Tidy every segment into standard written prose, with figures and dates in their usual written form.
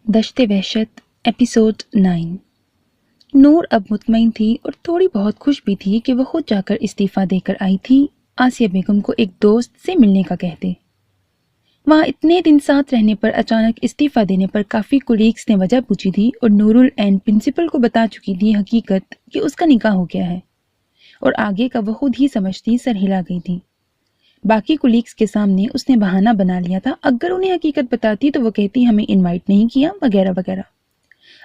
दश्त वहशत episode 9। नूर अब मुतमईन थी और थोड़ी बहुत खुश भी थी कि वह खुद जाकर इस्तीफ़ा देकर आई थी आसिया बेगम को एक दोस्त से मिलने का कहते। वहाँ इतने दिन साथ रहने पर अचानक इस्तीफ़ा देने पर काफ़ी कुलीग्स ने वजह पूछी थी और नूरुल ऐन प्रिंसिपल को बता चुकी थी हकीकत कि उसका निकाह हो गया है और आगे का वह खुद ही समझती सर हिला गई थी। बाकी कुलीग्स के सामने उसने बहाना बना लिया था, अगर उन्हें हकीकत बताती तो वो कहती हमें इनवाइट नहीं किया वगैरह वगैरह।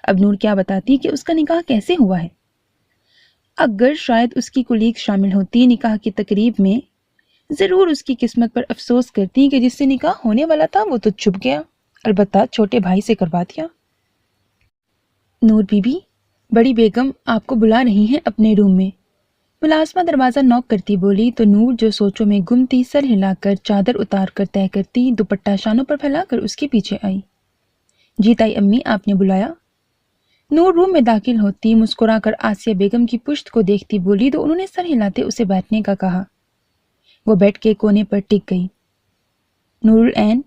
अब नूर क्या बताती कि उसका निकाह कैसे हुआ है। अगर शायद उसकी कुलीग्स शामिल होती निकाह की तकरीब में, ज़रूर उसकी किस्मत पर अफसोस करती कि जिससे निकाह होने वाला था वो तो छुप गया, अलबत्ता छोटे भाई से करवा दिया। नूर बीबी, बड़ी बेगम आपको बुला रही हैं अपने रूम में। मुलाजमा दरवाज़ा नॉक करती बोली तो नूर जो सोचों में गुम थी सर हिलाकर चादर उतार कर तय करती दुपट्टा शानों पर फैलाकर उसके पीछे आई। जी ताई अम्मी, आपने बुलाया? नूर रूम में दाखिल होती मुस्कुराकर आसिया बेगम की पुश्त को देखती बोली तो उन्होंने सर हिलाते उसे बैठने का कहा। वो बेड के कोने पर टिक गई। नूरुल ऐन,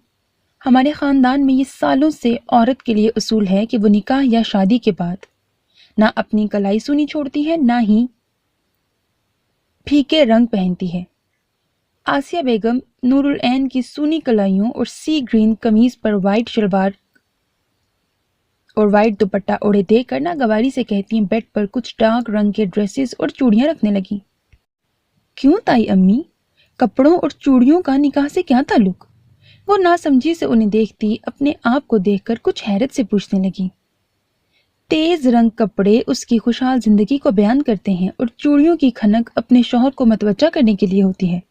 हमारे ख़ानदान में ये सालों से औरत के लिए उसूल है कि वो निकाह या शादी के बाद ना अपनी कलाई सुनी छोड़ती है ना ही फीके रंग पहनती है। आसिया बेगम नूरुल ऐन की सूनी कलाइयों और सी ग्रीन कमीज पर वाइट शलवार और वाइट दुपट्टा ओढ़े देखकर नागवारी से कहती हैं बेड पर कुछ डार्क रंग के ड्रेसेस और चूड़ियां रखने लगी। क्यों ताई अम्मी, कपड़ों और चूड़ियों का निकाह से क्या ताल्लुक? वो नासमझी से उन्हें देखती अपने आप को देखकर कुछ हैरत से पूछने लगी। तेज रंग कपड़े उसकी खुशहाल जिंदगी को बयान करते हैं और चूड़ियों की खनक अपने शौहर को मतवज्जा करने के लिए होती है।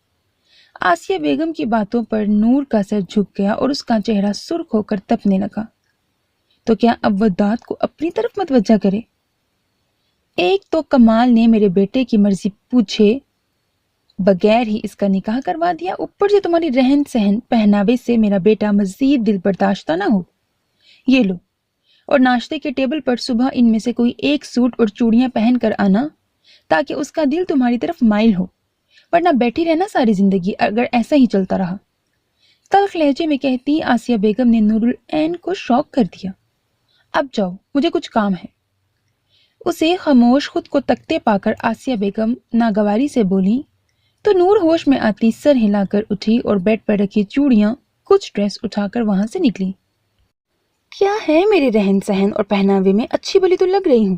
आसिया बेगम की बातों पर नूर का सर झुक गया और उसका चेहरा सुर्ख होकर तपने लगा। तो क्या अब वह दाद को अपनी तरफ मतवज्जा करे? एक तो कमाल ने मेरे बेटे की मर्जी पूछे बगैर ही इसका निकाह करवा दिया, ऊपर से तुम्हारी रहन सहन पहनावे से मेरा बेटा मजीद दिल बर्दाश्त ना हो। ये लो, और नाश्ते के टेबल पर सुबह इनमें से कोई एक सूट और चूड़ियां पहन कर आना ताकि उसका दिल तुम्हारी तरफ माइल हो, वरना बैठी रहना सारी जिंदगी अगर ऐसा ही चलता रहा। तल्ख लहजे में कहती आसिया बेगम ने नूरुल ऐन को शॉक कर दिया। अब जाओ, मुझे कुछ काम है। उसे खामोश खुद को तकते पाकर आसिया बेगम नागवारी से बोली तो नूर होश में आती सर हिलाकर उठी और बेड पर रखी चूड़ियां कुछ ड्रेस उठाकर वहां से निकली। क्या है मेरे रहन सहन और पहनावे में, अच्छी भली तो लग रही हूं।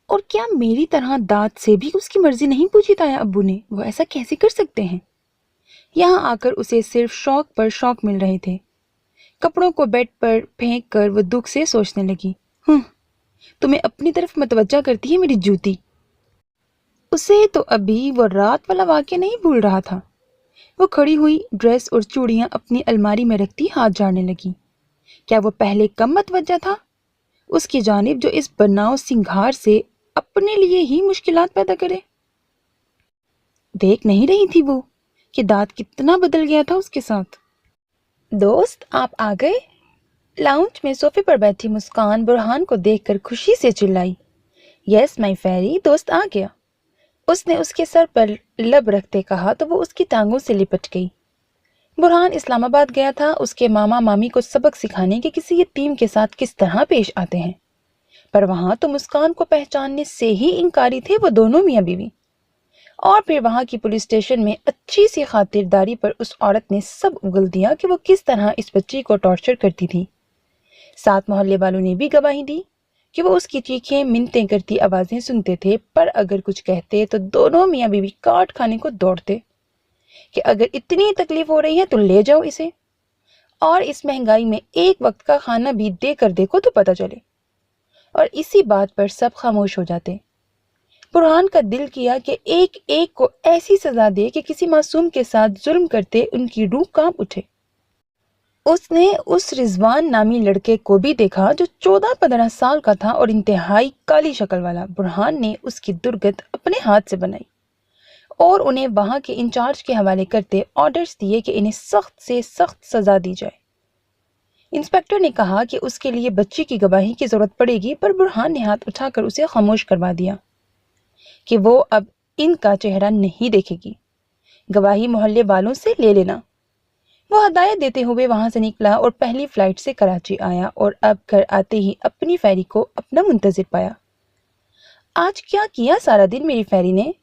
और क्या मेरी तरह दांत से भी उसकी मर्जी नहीं पूछी ताया अब्बू ने? वो ऐसा कैसे कर सकते हैं? यहाँ आकर उसे सिर्फ शौक पर शौक मिल रहे थे। कपड़ों को बेड पर फेंक कर वो दुख से सोचने लगी। तुम्हें अपनी तरफ मतवज्जा करती है मेरी जूती। उसे तो अभी वो रात वाला वाक़या नहीं भूल रहा था। वो खड़ी हुई ड्रेस और चूड़ियां अपनी अलमारी में रखती हाथ झाड़ने लगी। क्या वो पहले कम मतवज्जा था उसकी जानिब जो इस बनाव सिंगार से अपने लिए ही मुश्किलात पैदा करे? देख नहीं रही थी वो कि दांत कितना बदल गया था उसके साथ। दोस्त, आप आ गए? लाउंज में सोफे पर बैठी मुस्कान बुरहान को देखकर खुशी से चिल्लाई। यस माय फेरी, दोस्त आ गया। उसने उसके सर पर लब रखते कहा तो वो उसकी टांगों से लिपट गई। बुरहान इस्लामाबाद गया था उसके मामा मामी को सबक सिखाने के किसी यतीम के साथ किस तरह पेश आते हैं, पर वहां तो मुस्कान को पहचानने से ही इनकारी थे वो दोनों मियां बीवी। और फिर वहां की पुलिस स्टेशन में अच्छी सी खातिरदारी पर उस औरत ने सब उगल दिया कि वो किस तरह इस बच्ची को टॉर्चर करती थी। साथ मोहल्ले वालों ने भी गवाही दी कि वो उसकी चीखें मिन्नतें करती आवाजें सुनते थे, पर अगर कुछ कहते तो दोनों मियां बीवी काट खाने को दौड़ते कि अगर इतनी तकलीफ हो रही है तो ले जाओ इसे, और इस महंगाई में एक वक्त का खाना भी दे कर देखो तो पता चले। और इसी बात पर सब खामोश हो जाते। बुरहान का दिल किया कि एक एक को ऐसी सजा दे कि किसी मासूम के साथ जुल्म करते उनकी रूह कांप उठे। उसने उस रिजवान नामी लड़के को भी देखा जो 14-15 साल का था और इंतहाई काली शक्ल वाला। बुरहान ने उसकी दुर्गत अपने हाथ से बनाई और उन्हें वहां के इंचार्ज के हवाले करते ऑर्डर्स दिए कि इन्हें सख्त से सख्त सजा दी जाए। इंस्पेक्टर ने कहा कि उसके लिए बच्ची की गवाही की जरूरत पड़ेगी, पर बुरहान ने हाथ उठाकर उसे खामोश करवा दिया कि वो अब इनका चेहरा नहीं देखेगी। गवाही मोहल्ले वालों से ले लेना। वो हदायत देते हुए वहां से निकला और पहली फ्लाइट से कराची आया और अब घर आते ही अपनी फेरी को अपना मुंतजिर पाया। आज क्या किया सारा दिन मेरी फेरी ने?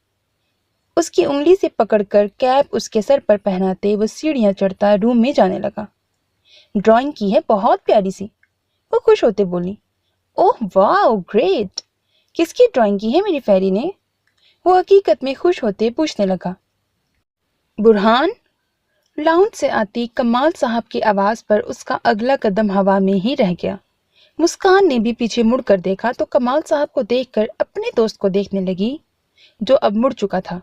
उसकी उंगली से पकड़कर कैप उसके सर पर पहनाते वो सीढ़ियां चढ़ता रूम में जाने लगा। ड्राइंग की है बहुत प्यारी सी, वो खुश होते बोली। ओह वाह ग्रेट, किसकी ड्राइंग की है मेरी फेरी ने? वो हकीकत में खुश होते पूछने लगा। बुरहान? लाउंज से आती कमाल साहब की आवाज पर उसका अगला कदम हवा में ही रह गया। मुस्कान ने भी पीछे मुड़कर देखा तो कमाल साहब को देखकर अपने दोस्त को देखने लगी जो अब मुड़ चुका था।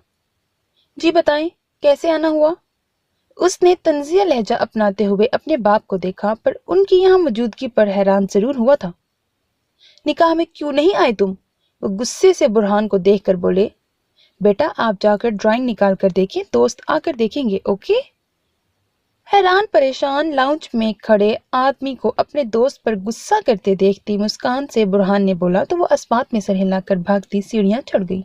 जी बताएं, कैसे आना हुआ? उसने तंजिया लहजा अपनाते हुए अपने बाप को देखा पर उनकी यहाँ मौजूदगी पर हैरान जरूर हुआ था। निकाह में क्यों नहीं आए तुम? वो गुस्से से बुरहान को देखकर बोले। बेटा आप जाकर ड्राइंग निकाल कर देखें, दोस्त आकर देखेंगे, ओके? हैरान परेशान लाउंज में खड़े आदमी को अपने दोस्त पर गुस्सा करते देखती मुस्कान से बुरहान ने बोला तो वो अस्पात में सर हिलाकर भागती सीढ़ियां चढ़ गई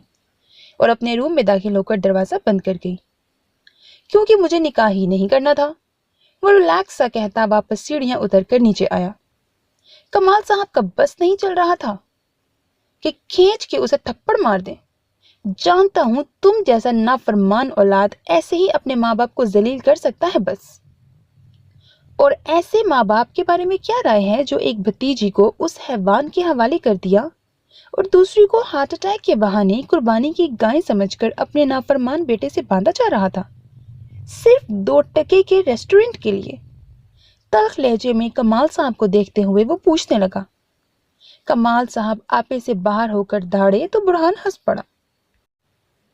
और अपने रूम में दाखिल होकर दरवाजा बंद कर गई। क्योंकि मुझे निकाह ही नहीं करना था, वो रिलैक्स सा कहता वापस सीढ़ियां उतर कर नीचे आया। कमाल साहब का बस नहीं चल रहा था कि खींच के उसे थप्पड़ मार दें। जानता हूं तुम जैसा नाफरमान औलाद ऐसे ही अपने माँ बाप को जलील कर सकता है बस। और ऐसे माँ बाप के बारे में क्या राय है जो एक भतीजी को उस हैवान के हवाले कर दिया और दूसरी को हार्ट अटैक के बहाने कुर्बानी की गाय समझकर अपने नाफरमान बेटे से बांधा जा रहा था, सिर्फ 2 टके के रेस्टोरेंट के लिए। तल्ख लहजे में कमाल साहब को देखते हुए वो पूछने लगा। कमाल साहब आपे से बाहर होकर दौड़े तो बुरहान हंस पड़ा।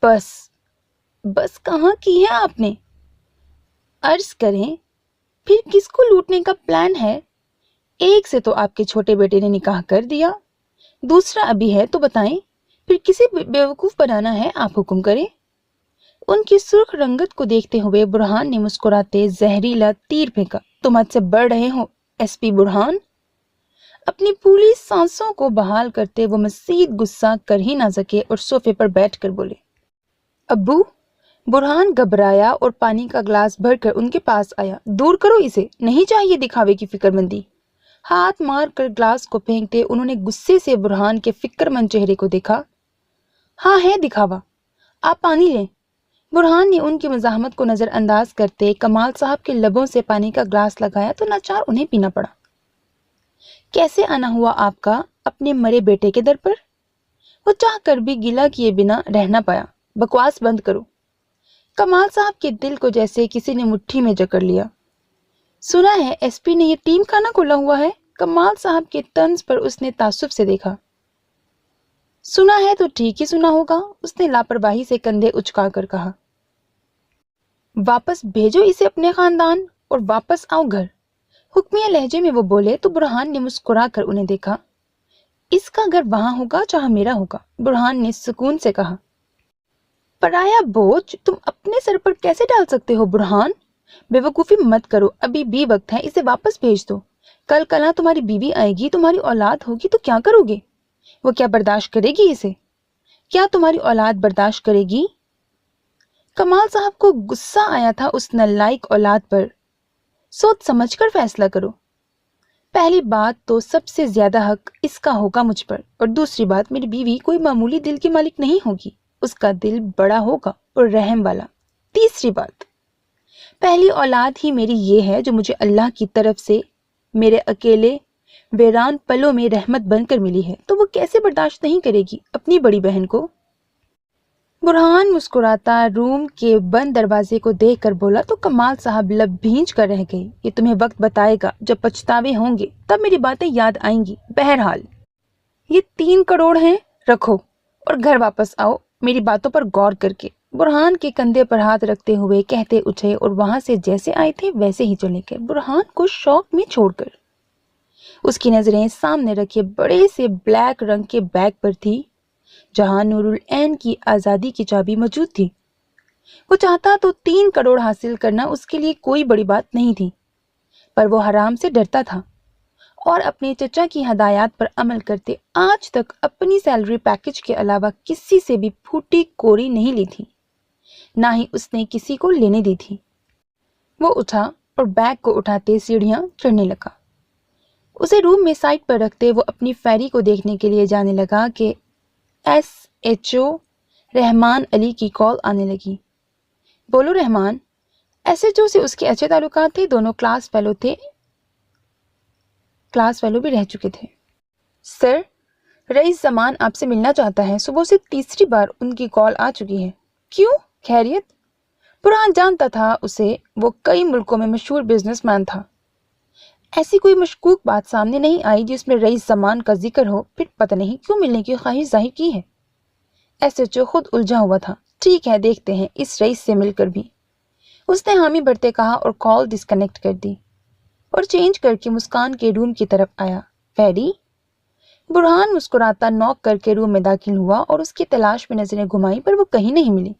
बस कहाँ की है आपने? अर्ज करें फिर किसको लूटने का प्लान है? एक से तो आपके छोटे बेटे ने निकाह कर दिया, दूसरा अभी है, तो बताएं फिर किसे बेवकूफ बनाना है? आप हुक्म करें। उनकी सुर्ख रंगत को देखते हुए बुरहान ने मुस्कुराते जहरीला तीर फेंका। तुम हद से बढ़ रहे हो एसपी बुरहान। अपनी पूरी सांसों को बहाल करते वो मजीद गुस्सा कर ही ना सके और सोफे पर बैठकर बोले। अब्बू? बुरहान घबराया और पानी का ग्लास भरकर उनके पास आया। दूर करो इसे, नहीं चाहिए दिखावे की फिक्रमंदी। हाथ मार कर ग्लास को फेंकते उन्होंने गुस्से से बुरहान के फिक्रमंद चेहरे को देखा। हाँ है दिखावा, आप पानी लें। बुरहान ने उनकी मज़ाहमत को नजरअंदाज करते कमाल साहब के लबों से पानी का ग्लास लगाया तो नाचार उन्हें पीना पड़ा। कैसे आना हुआ आपका अपने मरे बेटे के दर पर? वो चाह कर भी गिला किए बिना रह न पाया। बकवास बंद करो। कमाल साहब के दिल को जैसे किसी ने मुट्ठी में जकड़ लिया। सुना है एसपी ने ये टीम खाना खोला हुआ है? कमाल साहब के तंज पर उसने तासुब से देखा। सुना है तो ठीक ही सुना होगा, उसने लापरवाही से कंधे उचकाकर कहा। वापस भेजो इसे अपने खानदान और वापस आओ घर, हुक्मिया लहजे में वो बोले तो बुरहान ने मुस्कुरा कर उन्हें देखा। इसका घर वहां होगा जहां मेरा होगा, बुरहान ने सुकून से कहा। पराया बोझ तुम अपने सर पर कैसे डाल सकते हो बुरहान? बेवकूफी मत करो, अभी भी वक्त है, इसे वापस भेज दो। कल कला तुम्हारी बीवी आएगी, तुम्हारी औलाद होगी तो क्या करोगे? वो क्या बर्दाश्त करेगी इसे? क्या तुम्हारी औलाद बर्दाश्त करेगी? कमाल साहब को गुस्सा आया था उस नालायक औलाद पर। सोच समझकर फैसला करो। पहली बात तो सबसे ज्यादा हक इसका होगा मुझ पर, और दूसरी बात मेरी बीवी कोई मामूली दिल की मालिक नहीं होगी, उसका दिल बड़ा होगा और रहम वाला। तीसरी बात, पहली औलाद ही मेरी ये है जो मुझे अल्लाह की तरफ से मेरे अकेले वीरान पलों में रहमत बनकर मिली है, तो वो कैसे बर्दाश्त नहीं करेगी अपनी बड़ी बहन को? बुरहान मुस्कुराता रूम के बंद दरवाजे को देखकर बोला तो कमाल साहब लब भींच कर रह गए। ये तुम्हें वक्त बताएगा, जब पछतावे होंगे तब मेरी बातें याद आएंगी। बहरहाल ये 3 करोड़ हैं, रखो और घर वापस आओ मेरी बातों पर गौर करके। बुरहान के कंधे पर हाथ रखते हुए कहते उठे और वहां से जैसे आए थे वैसे ही चले गए, बुरहान को शौक में छोड़कर। उसकी नजरें सामने रखे बड़े से ब्लैक रंग के बैग पर थी जहां नूरुल ऐन की आजादी की चाबी मौजूद थी। वो चाहता तो 3 करोड़ हासिल करना उसके लिए कोई बड़ी बात नहीं थी, पर वो हराम से डरता था और अपने चचा की हदायत पर अमल करते आज तक अपनी सैलरी पैकेज के अलावा किसी से भी फूटी कोरी नहीं ली थी, ना ही उसने किसी को लेने दी थी। वो उठा और बैग को उठाते सीढ़ियां चढ़ने लगा। उसे रूम में साइड पर रखते वो अपनी फेरी को देखने के लिए जाने लगा कि SHO रहमान अली की कॉल आने लगी। बोलो रहमान। SHO से उसके अच्छे ताल्लुकात थे, दोनों क्लास फेलो भी रह चुके थे। सर, रईस जमान आपसे मिलना चाहता है। सुबह से तीसरी बार उनकी कॉल आ चुकी है। क्यों? खैरियत? बुरहान जानता था उसे, वो कई मुल्कों में मशहूर बिजनेसमैन था। ऐसी कोई मशकूक बात सामने नहीं आई जिसमें रईस जमान का जिक्र हो, फिर पता नहीं क्यों मिलने की ख्वाहिश जाहिर की है। SHO खुद उलझा हुआ था। ठीक है, देखते हैं इस रईस से मिलकर भी, उसने हामी भरते कहा और कॉल डिस्कनेक्ट कर दी और चेंज करके मुस्कान के रूम की तरफ आया। फेरी? बुरहान मुस्कुराता नॉक करके रूम में दाखिल हुआ और उसकी तलाश में नजरें घुमाई, पर वो कहीं नहीं मिली।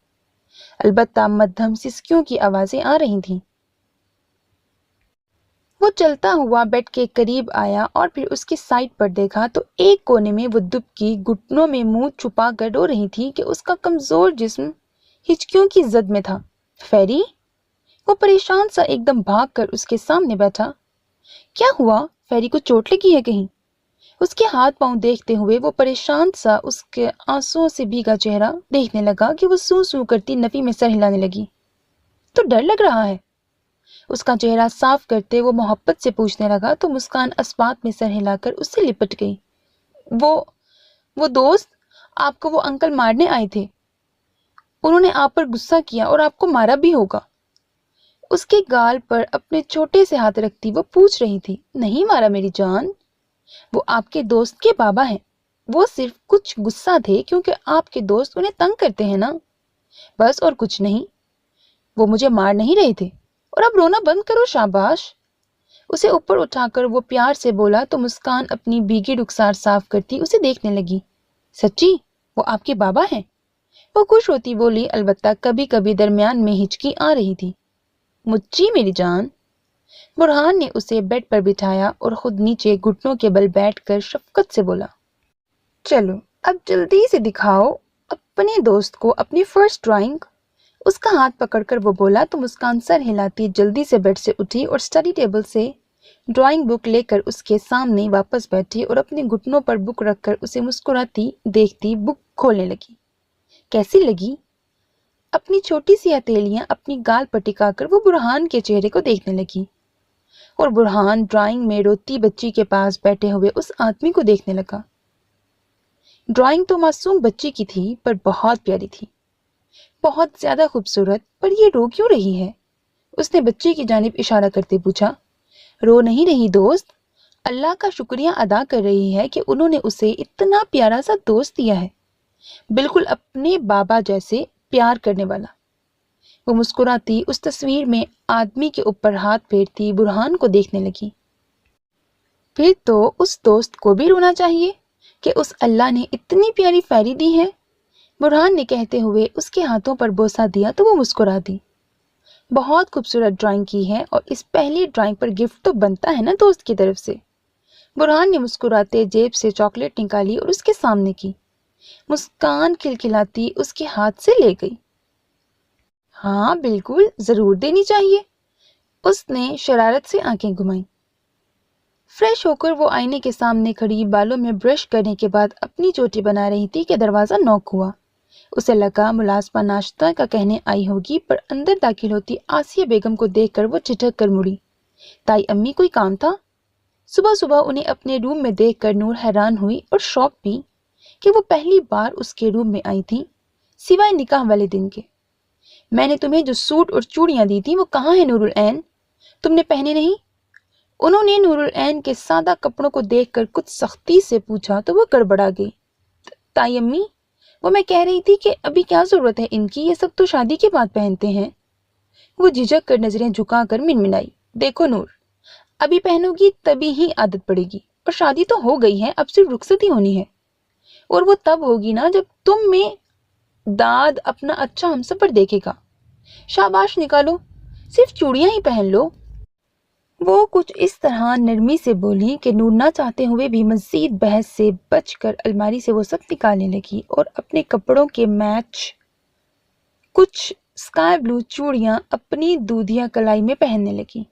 अलबत्ता मध्यम सिसकियों की आवाजें आ रही थीं। वो चलता हुआ बेड के करीब आया और फिर उसकी साइड पर देखा तो एक कोने में वो दुबकी घुटनों में मुंह छुपा कर रो रही थी कि उसका कमजोर जिस्म हिचकियों की जद में था। फेरी? वो परेशान सा एकदम भाग कर उसके सामने बैठा। क्या हुआ? फेरी को चोट लगी है कहीं? उसके हाथ पांव देखते हुए वो परेशान सा उसके आंसुओं से भीगा चेहरा देखने लगा कि वो सू सू करती नफी में सर हिलाने लगी। तो डर लग रहा है? उसका चेहरा साफ करते वो मोहब्बत से पूछने लगा तो मुस्कान अस्पात में सर हिलाकर उससे लिपट गई। वो दोस्त, आपको वो अंकल मारने आए थे। उन्होंने आप पर गुस्सा किया और आपको मारा भी होगा। उसके गाल पर अपने छोटे से हाथ रखती वो पूछ रही थी। नहीं मारा मेरी जान, वो आपके दोस्त के बाबा हैं। वो सिर्फ कुछ गुस्सा थे क्योंकि आपके दोस्त उन्हें तंग करते हैं ना, बस, और कुछ नहीं। वो मुझे मार नहीं रहे थे। और अब रोना बंद करो, शाबाश। उसे ऊपर उठाकर वो प्यार से बोला तो मुस्कान अपनी भीगी रुखसार साफ करती उसे देखने लगी। सच्ची वो आपके बाबा हैं? वो खुश होती बोली, अलबत्ता कभी कभी दरमियान में हिचकी आ रही थी। मुच्ची मेरी जान। बुरहान ने उसे बेड पर बिठाया और खुद नीचे घुटनों के बल बैठकर शफकत से बोला, चलो अब जल्दी से दिखाओ अपने दोस्त को अपनी फर्स्ट ड्राइंग। उसका हाथ पकड़कर वो बोला तो मुस्कान सर हिलाती जल्दी से बेड से उठी और स्टडी टेबल से ड्राइंग बुक लेकर उसके सामने वापस बैठी और अपने घुटनों पर बुक रखकर उसे मुस्कुराती देखती बुक खोलने लगी। कैसी लगी? अपनी छोटी सी हथेलियां अपनी गाल पर टिकाकर वो बुरहान के चेहरे को देखने लगी और बुरहान ड्राइंग में रोती बच्ची के पास बैठे हुए उस आदमी को देखने लगा। ड्राइंग तो मासूम बच्ची की थी पर बहुत प्यारी थी, बहुत ज्यादा खूबसूरत। पर ये रो क्यों रही है? उसने बच्ची की जानिब इशारा करते पूछा। रो नहीं रही दोस्त, अल्लाह का शुक्रिया अदा कर रही है कि उन्होंने उसे इतना प्यारा सा दोस्त दिया है, बिल्कुल अपने बाबा जैसे प्यार करने वाला। वो मुस्कुराती उस तस्वीर में आदमी के ऊपर हाथ फेरती बुरहान को देखने लगी। फिर तो उस दोस्त को भी रोना चाहिए कि उस अल्लाह ने इतनी प्यारी फेरी दी है, बुरहान ने कहते हुए उसके हाथों पर बोसा दिया तो वो मुस्कुरा दी। बहुत खूबसूरत ड्राइंग की है और इस पहली ड्राइंग पर गिफ्ट तो बनता है ना दोस्त की तरफ से। बुरहान ने मुस्कुराते जेब से चॉकलेट निकाली और उसके सामने की। मुस्कान खिलखिलाती उसके हाथ से ले गई। हाँ बिल्कुल, जरूर देनी चाहिए। उसने शरारत से आंखें घुमाई। फ्रेश होकर वो आईने के सामने खड़ी बालों में ब्रश करने के बाद अपनी चोटी बना रही थी कि दरवाजा नॉक हुआ। उसे लगा मुलाजमा नाश्ता का कहने आई होगी, पर अंदर दाखिल होती आसिया बेगम को देखकर वो ठिठक कर मुड़ी। ताई अम्मी, कोई काम था? सुबह सुबह उन्हें अपने रूम में देखकर नूर हैरान हुई और शौक भी कि वो पहली बार उसके रूम में आई थी सिवाय निकाह वाले दिन के। मैंने तुम्हें जो सूट और चूड़ियां दी थी वो कहाँ है नूरुल ऐन? तुमने पहने नहीं? उन्होंने नूरुल ऐन के सादा कपड़ों को देखकर कुछ सख्ती से पूछा तो वो गड़बड़ा गई। ताई अम्मी, वो मैं कह रही थी कि अभी क्या जरूरत है इनकी, ये सब तो शादी के बाद पहनते हैं। वो झिझक कर नजरें झुकाकर मिनमिनाई। देखो नूर, अभी पहनोगी तभी ही आदत पड़ेगी, और शादी तो हो गई है, अब सिर्फ रुखसती होनी है, और वो तब होगी ना जब तुम में दाद अपना अच्छा हमसफर देखेगा। शाबाश, निकालो, सिर्फ चूड़ियां ही पहन लो। वो कुछ इस तरह नरमी से बोली कि नूर ना चाहते हुए भी मजीद बहस से बचकर अलमारी से वो सब निकालने लगी और अपने कपड़ों के मैच कुछ स्काई ब्लू चूड़ियां अपनी दूधिया कलाई में पहनने लगी।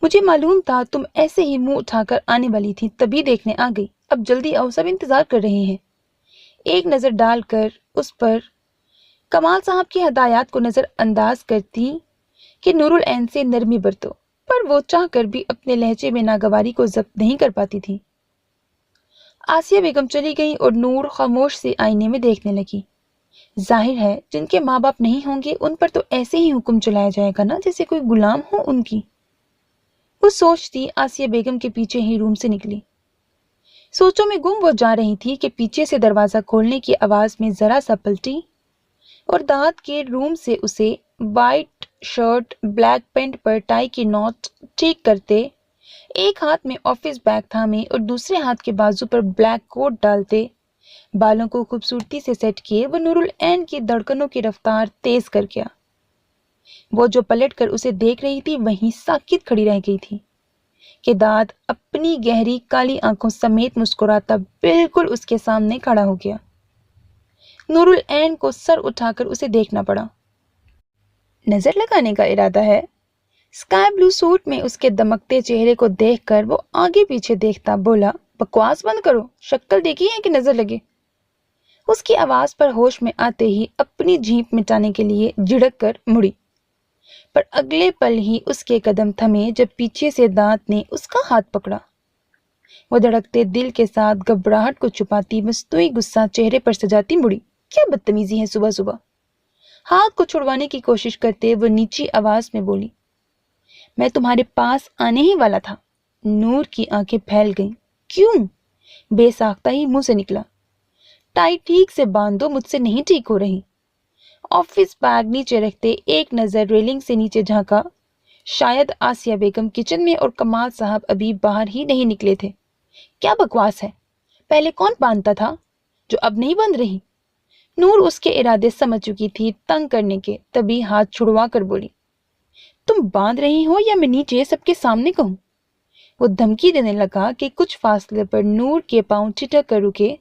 मुझे मालूम था तुम ऐसे ही मुंह उठाकर आने वाली थी, तभी देखने आ गई। अब जल्दी आओ, सब इंतजार कर रहे हैं। एक नजर डालकर उस पर कमाल साहब की हदायत को नजरअंदाज करती कि नूरुल ऐन से नरमी बरतो, पर वो चाहकर भी अपने लहजे में नागवारी को जब्त नहीं कर पाती थी। आसिया बेगम चली गई और नूर खामोश से आईने में देखने लगी। जाहिर है जिनके माँ बाप नहीं होंगे उन पर तो ऐसे ही हुक्म चलाया जाएगा ना, जैसे कोई गुलाम हो उनकी। वो सोचती आसिया बेगम के पीछे ही रूम से निकली। सोचों में गुम वो जा रही थी कि पीछे से दरवाजा खोलने की आवाज में जरा सा पलटी और दाद के रूम से उसे वाइट शर्ट ब्लैक पैंट पर टाई की नॉट ठीक करते, एक हाथ में ऑफिस बैग थामे और दूसरे हाथ के बाजू पर ब्लैक कोट डालते, बालों को खूबसूरती से सेट किए वो नूरुल ऐन की धड़कनों की रफ्तार तेज कर गया। वो जो पलट कर उसे देख रही थी वहीं साकित खड़ी रह गई थी कि दाद अपनी गहरी काली आंखों समेत मुस्कुराता बिल्कुल उसके सामने खड़ा हो गया। नूरुल ऐन को सर उठाकर उसे देखना पड़ा। नजर लगाने का इरादा है? स्काई ब्लू सूट में उसके दमकते चेहरे को देखकर वो आगे पीछे देखता बोला, बकवास बंद करो, शक्ल देखी है कि नजर लगे। उसकी आवाज पर होश में आते ही अपनी झींप मिटाने के लिए झिड़क कर मुड़ी, पर अगले पल ही उसके कदम थमे जब पीछे से दांत ने उसका हाथ पकड़ा। वो धड़कते दिल के साथ घबराहट को छुपाती मस्तूई गुस्सा चेहरे पर सजाती मुड़ी। क्या बदतमीजी है सुबह सुबह। हाथ को छुड़वाने की कोशिश करते वो नीची आवाज में बोली, मैं तुम्हारे पास आने ही वाला था। नूर की आंखें फैल गईं। क्यों? बेसाख्ता ही मुंह से निकला, टाई ठीक से बांध दो, मुझसे नहीं ठीक हो रही। ऑफिस बैग नीचे रखते एक नजर रेलिंग से नीचे झांका। शायद आसिया बेगम किचन में और कमाल साहब अभी बाहर ही नहीं निकले थे। क्या बकवास है, पहले कौन बांधता था जो अब नहीं बंध रही? नूर उसके इरादे समझ चुकी थी तंग करने के, तभी हाथ छुड़वा कर बोली, तुम बांध रही हो या मैं नीचे सबके सामने कहूं? वो धमकी देने लगा कि कुछ फासले पर नूर के पांव ठिठक कर रुके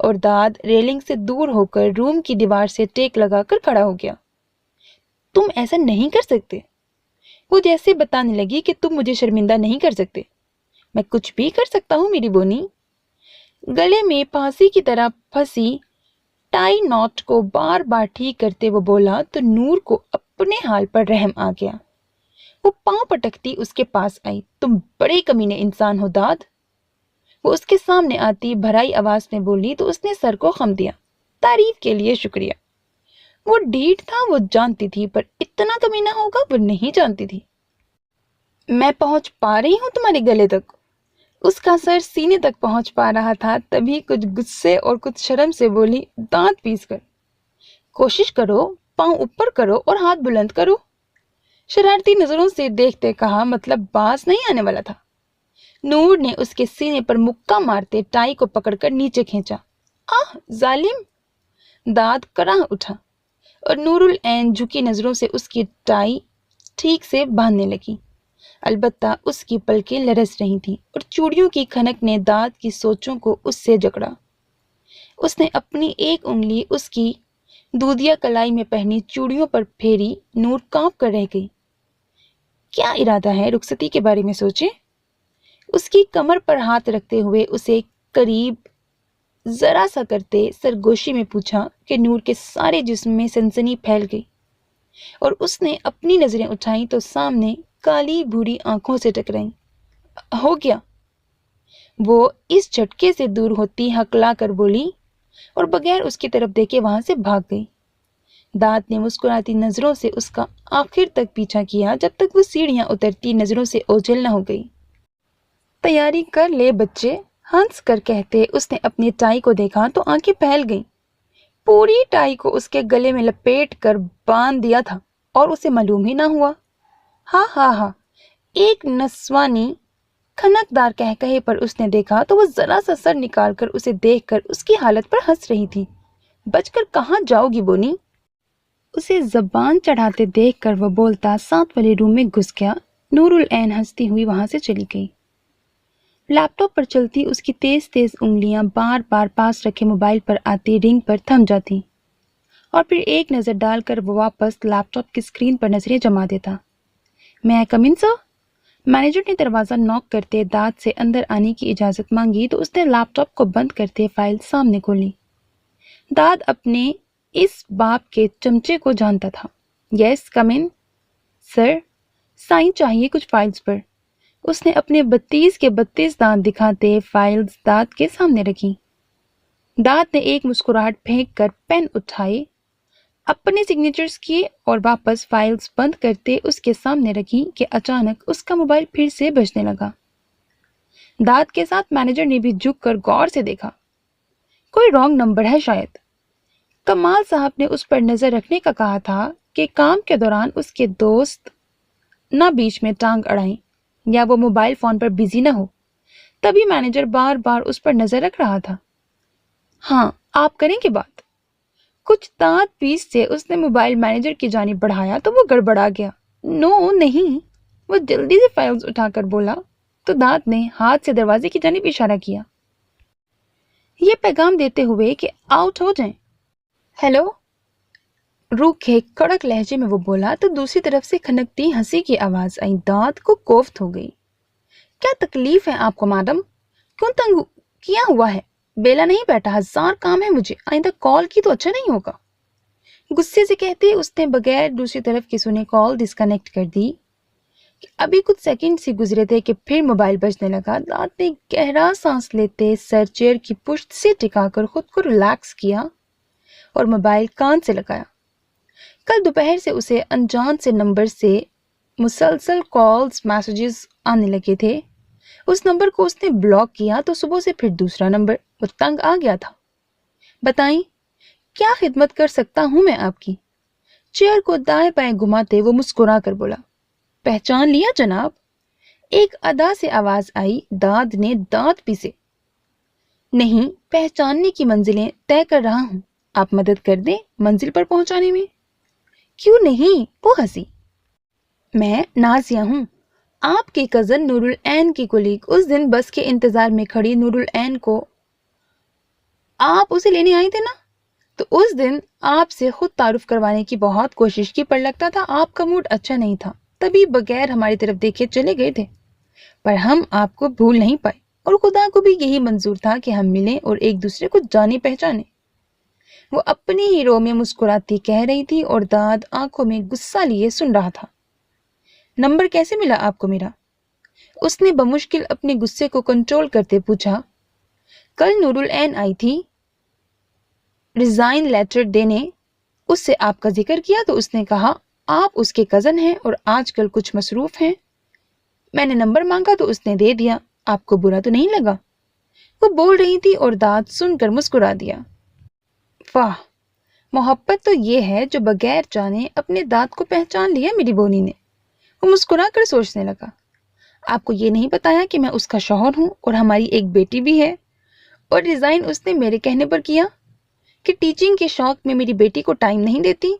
और दाद रेलिंग से दूर होकर रूम की दीवार से टेक लगाकर खड़ा हो गया। तुम ऐसा नहीं कर सकते। वो जैसे बताने लगी कि तुम मुझे शर्मिंदा नहीं कर सकते। मैं कुछ भी कर सकता हूँ मेरी बोनी। गले में फांसी की तरह फंसी टाई नॉट को बार बार ठीक करते वो बोला तो नूर को अपने हाल पर रहम आ गया। वो पांव पटकती उसके पास आई। तुम बड़े कमीने इंसान हो दाद। वो उसके सामने आती भराई आवाज में बोली तो उसने सर को खम दिया। तारीफ के लिए शुक्रिया। वो ढीठ था वो जानती थी, पर इतना कमीना होगा वो नहीं जानती थी। मैं पहुंच पा रही हूं तुम्हारे गले तक। उसका सर सीने तक पहुंच पा रहा था, तभी कुछ गुस्से और कुछ शर्म से बोली, दांत पीस कर। कोशिश करो, पांव ऊपर करो और हाथ बुलंद करो। शरारती नजरों से देखते कहा, मतलब बाज नहीं आने वाला था। नूर ने उसके सीने पर मुक्का मारते टाई को पकड़कर नीचे खींचा। आह जालिम। दाद कराह उठा और नूरुल ऐन झुकी नजरों से उसकी टाई ठीक से बांधने लगी। अलबत्ता उसकी पलकें लरस रही थीं और चूड़ियों की खनक ने दाद की सोचों को उससे जकड़ा। उसने अपनी एक उंगली उसकी दूधिया कलाई में पहनी चूड़ियों पर फेरी। नूर कांप कर रह गई। क्या इरादा है? रुखसती के बारे में सोचे। उसकी कमर पर हाथ रखते हुए उसे करीब जरा सा करते सरगोशी में पूछा कि नूर के सारे जिस्म में सनसनी फैल गई और उसने अपनी नजरें उठाई तो सामने काली भूरी आंखों से टकराई। हो गया। वो इस झटके से दूर होती हकला कर बोली और बगैर उसकी तरफ देखे वहां से भाग गई। दाद ने मुस्कुराती नजरों से उसका आखिर तक पीछा किया, जब तक वो सीढ़ियां उतरती नजरों से ओझल न हो गई। तैयारी कर ले बच्चे, हंस कर कहते उसने अपनी टाई को देखा तो आंखें फैल गईं। पूरी टाई को उसके गले में लपेट कर बांध दिया था और उसे मालूम ही ना हुआ। हा हा हा। एक नस्वानी खनकदार कहकहे पर उसने देखा तो वो जरा सा सर निकालकर उसे देखकर उसकी हालत पर हंस रही थी। बचकर कहाँ जाओगी बोनी? उसे जबान चढ़ाते देखकर वो बोलता साथ वाले रूम में घुस गया। नूरुल ऐन हंसती हुई वहां से चली गई। लैपटॉप पर चलती उसकी तेज तेज उंगलियां बार बार पास रखे मोबाइल पर आती रिंग पर थम जाती और फिर एक नजर डालकर वो वापस लैपटॉप की स्क्रीन पर नजरें जमा देता। मैं कम इन सर? मैनेजर ने दरवाज़ा नॉक करते दाद से अंदर आने की इजाज़त मांगी तो उसने लैपटॉप को बंद करते फाइल सामने खोली। दाद अपने इस बाप के चमचे को जानता था। यस कम इन सर, साइन चाहिए कुछ फाइल्स पर। उसने अपने 32 के 32 दांत दिखाते फाइल्स दाद के सामने रखी। दाद ने एक मुस्कुराहट फेंक कर पेन उठाए, अपने सिग्नेचर्स किए और वापस फाइल्स बंद करते उसके सामने रखी कि अचानक उसका मोबाइल फिर से बजने लगा। दाद के साथ मैनेजर ने भी झुककर गौर से देखा। कोई रॉन्ग नंबर है शायद। कमाल साहब ने उस पर नजर रखने का कहा था कि काम के दौरान उसके दोस्त ना बीच में टांग अड़ाएं या वो मोबाइल फोन पर बिजी ना हो। तभी मैनेजर बार बार उस पर नजर रख रहा था। हाँ, आप करेंगे बात। कुछ दांत पीस से उसने मोबाइल मैनेजर की जानिब बढ़ाया तो वो गड़बड़ा गया। नो नहीं, वो जल्दी से फाइल्स उठाकर बोला तो दांत ने हाथ से दरवाजे की जानिब इशारा किया, ये पैगाम देते हुए कि आउट हो जाएं। हेलो, रूखे कड़क लहजे में वो बोला तो दूसरी तरफ से खनकती हंसी की आवाज आई। दांत को कोफ्त हो गई। क्या तकलीफ है आपको मैडम? क्यों तंग किया हुआ है? बेला नहीं बैठा, हजार काम है मुझे। आइंदा कॉल की तो अच्छा नहीं होगा। गुस्से से कहते उसने बगैर दूसरी तरफ की सुने कॉल डिस्कनेक्ट कर दी। अभी कुछ सेकंड से गुजरे थे कि फिर मोबाइल बजने लगा। दांत ने गहरा सांस लेते सर चेयर की पुश्त से टिकाकर खुद को रिलैक्स किया और मोबाइल कान से लगाया। कल दोपहर से उसे अनजान से नंबर से मुसलसल कॉल्स मैसेजेस आने लगे थे। उस नंबर को उसने ब्लॉक किया तो सुबह से फिर दूसरा नंबर। वो तंग आ गया था। बताएं, क्या खिदमत कर सकता हूं मैं आपकी? चेयर को दाएं बाएं घुमाते वो मुस्कुरा कर बोला। पहचान लिया जनाब? एक अदा से आवाज आई। दाद ने दांत पीसे। नहीं, पहचानने की मंजिलें तय कर रहा हूं। आप मदद कर दें मंजिल पर पहुंचाने में। क्यों नहीं, वो हंसी। मैं नाजिया हूं, आपकी कजन नूरुल ऐन की कुलीग। उस दिन बस के इंतजार में खड़ी नूरुल ऐन को आप उसे लेने आए थे ना, तो उस दिन आपसे खुद तारुफ करवाने की बहुत कोशिश की पर लगता था आपका मूड अच्छा नहीं था, तभी बगैर हमारी तरफ देखे चले गए थे। पर हम आपको भूल नहीं पाए और खुदा को भी यही मंजूर था कि हम मिलें और एक दूसरे को जाने पहचाने। वो अपनी ही रो में मुस्कुराती कह रही थी और दाद आंखों में गुस्सा लिए सुन रहा था। नंबर कैसे मिला आपको मेरा? उसने बमुश्किल अपने गुस्से को कंट्रोल करते पूछा। कल नूरुल ऐन आई थी रिजाइन लेटर देने, उससे आपका जिक्र किया तो उसने कहा आप उसके कजन हैं और आजकल कुछ मसरूफ हैं। मैंने नंबर मांगा तो उसने दे दिया। आपको बुरा तो नहीं लगा? वो बोल रही थी और दाद सुनकर मुस्कुरा दिया। वाह, मोहब्बत तो ये है जो बगैर जाने अपने दाद को पहचान लिया मेरी बोनी ने। वो मुस्कुरा कर सोचने लगा। आपको ये नहीं बताया कि मैं उसका शौहर हूं और हमारी एक बेटी भी है। और रिजाइन उसने मेरे कहने पर किया कि टीचिंग के शौक में मेरी बेटी को टाइम नहीं देती।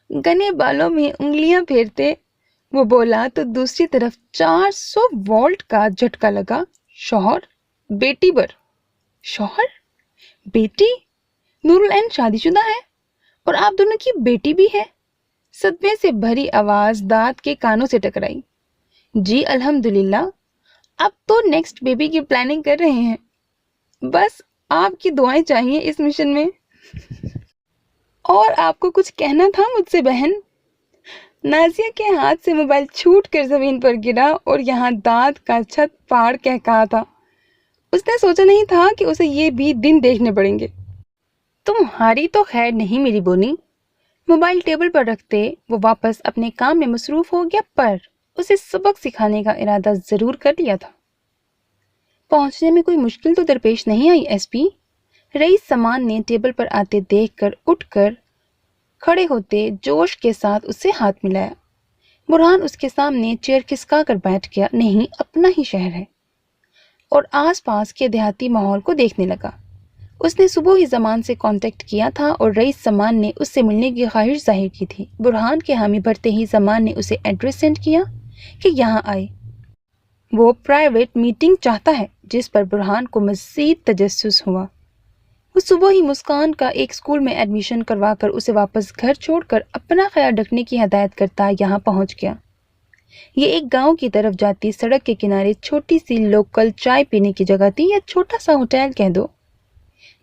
घने बालों में उंगलियां फेरते वो बोला तो दूसरी तरफ 400 वोल्ट का झटका लगा। शौहर, बेटी पर शौहर, बेटी? नूरुल ऐन शादीशुदा है और आप दोनों की बेटी भी है। सदमे से भरी आवाज दाद के कानों से टकराई। जी अल्हम्दुलिल्लाह, अब तो नेक्स्ट बेबी की प्लानिंग कर रहे हैं। बस आपकी दुआएं चाहिए इस मिशन में। और आपको कुछ कहना था मुझसे बहन? नाजिया के हाथ से मोबाइल छूट कर जमीन पर गिरा और यहाँ दांत का छत फाड़ कह कहा था। उसने सोचा नहीं था कि उसे ये भी दिन देखने पड़ेंगे। तुम्हारी तो खैर नहीं मेरी बोनी। मोबाइल टेबल पर रखते वो वापस अपने काम में मसरूफ हो गया, पर उसे सबक सिखाने का इरादा जरूर कर लिया था। पहुंचने में कोई मुश्किल तो दरपेश नहीं आई एसपी? रईस समान ने टेबल पर आते देखकर उठकर खड़े होते जोश के साथ उससे हाथ मिलाया। बुरहान उसके सामने चेयर खिसका कर बैठ गया। नहीं, अपना ही शहर है और आसपास के देहाती माहौल को देखने लगा। उसने सुबह ही जमान से कांटेक्ट किया था और रईस समान ने उससे मिलने की ख्वाहिश जाहिर की थी। बुरहान के हामी भरते ही जमान ने उसे एड्रेस सेंड किया कि यहाँ आए। वो प्राइवेट मीटिंग चाहता है, जिस पर बुरहान को मज़ीद तजस्सुस हुआ। वो सुबह ही मुस्कान का एक स्कूल में एडमिशन करवाकर उसे वापस घर छोड़कर अपना ख्याल रखने की हदायत करता यहाँ पहुँच गया। یہ ایک گاؤں کی طرف جاتی سڑک کے کنارے چھوٹی سی لوکل چائے پینے کی جگہ تھی، یا چھوٹا سا ہوٹل کہہ دو،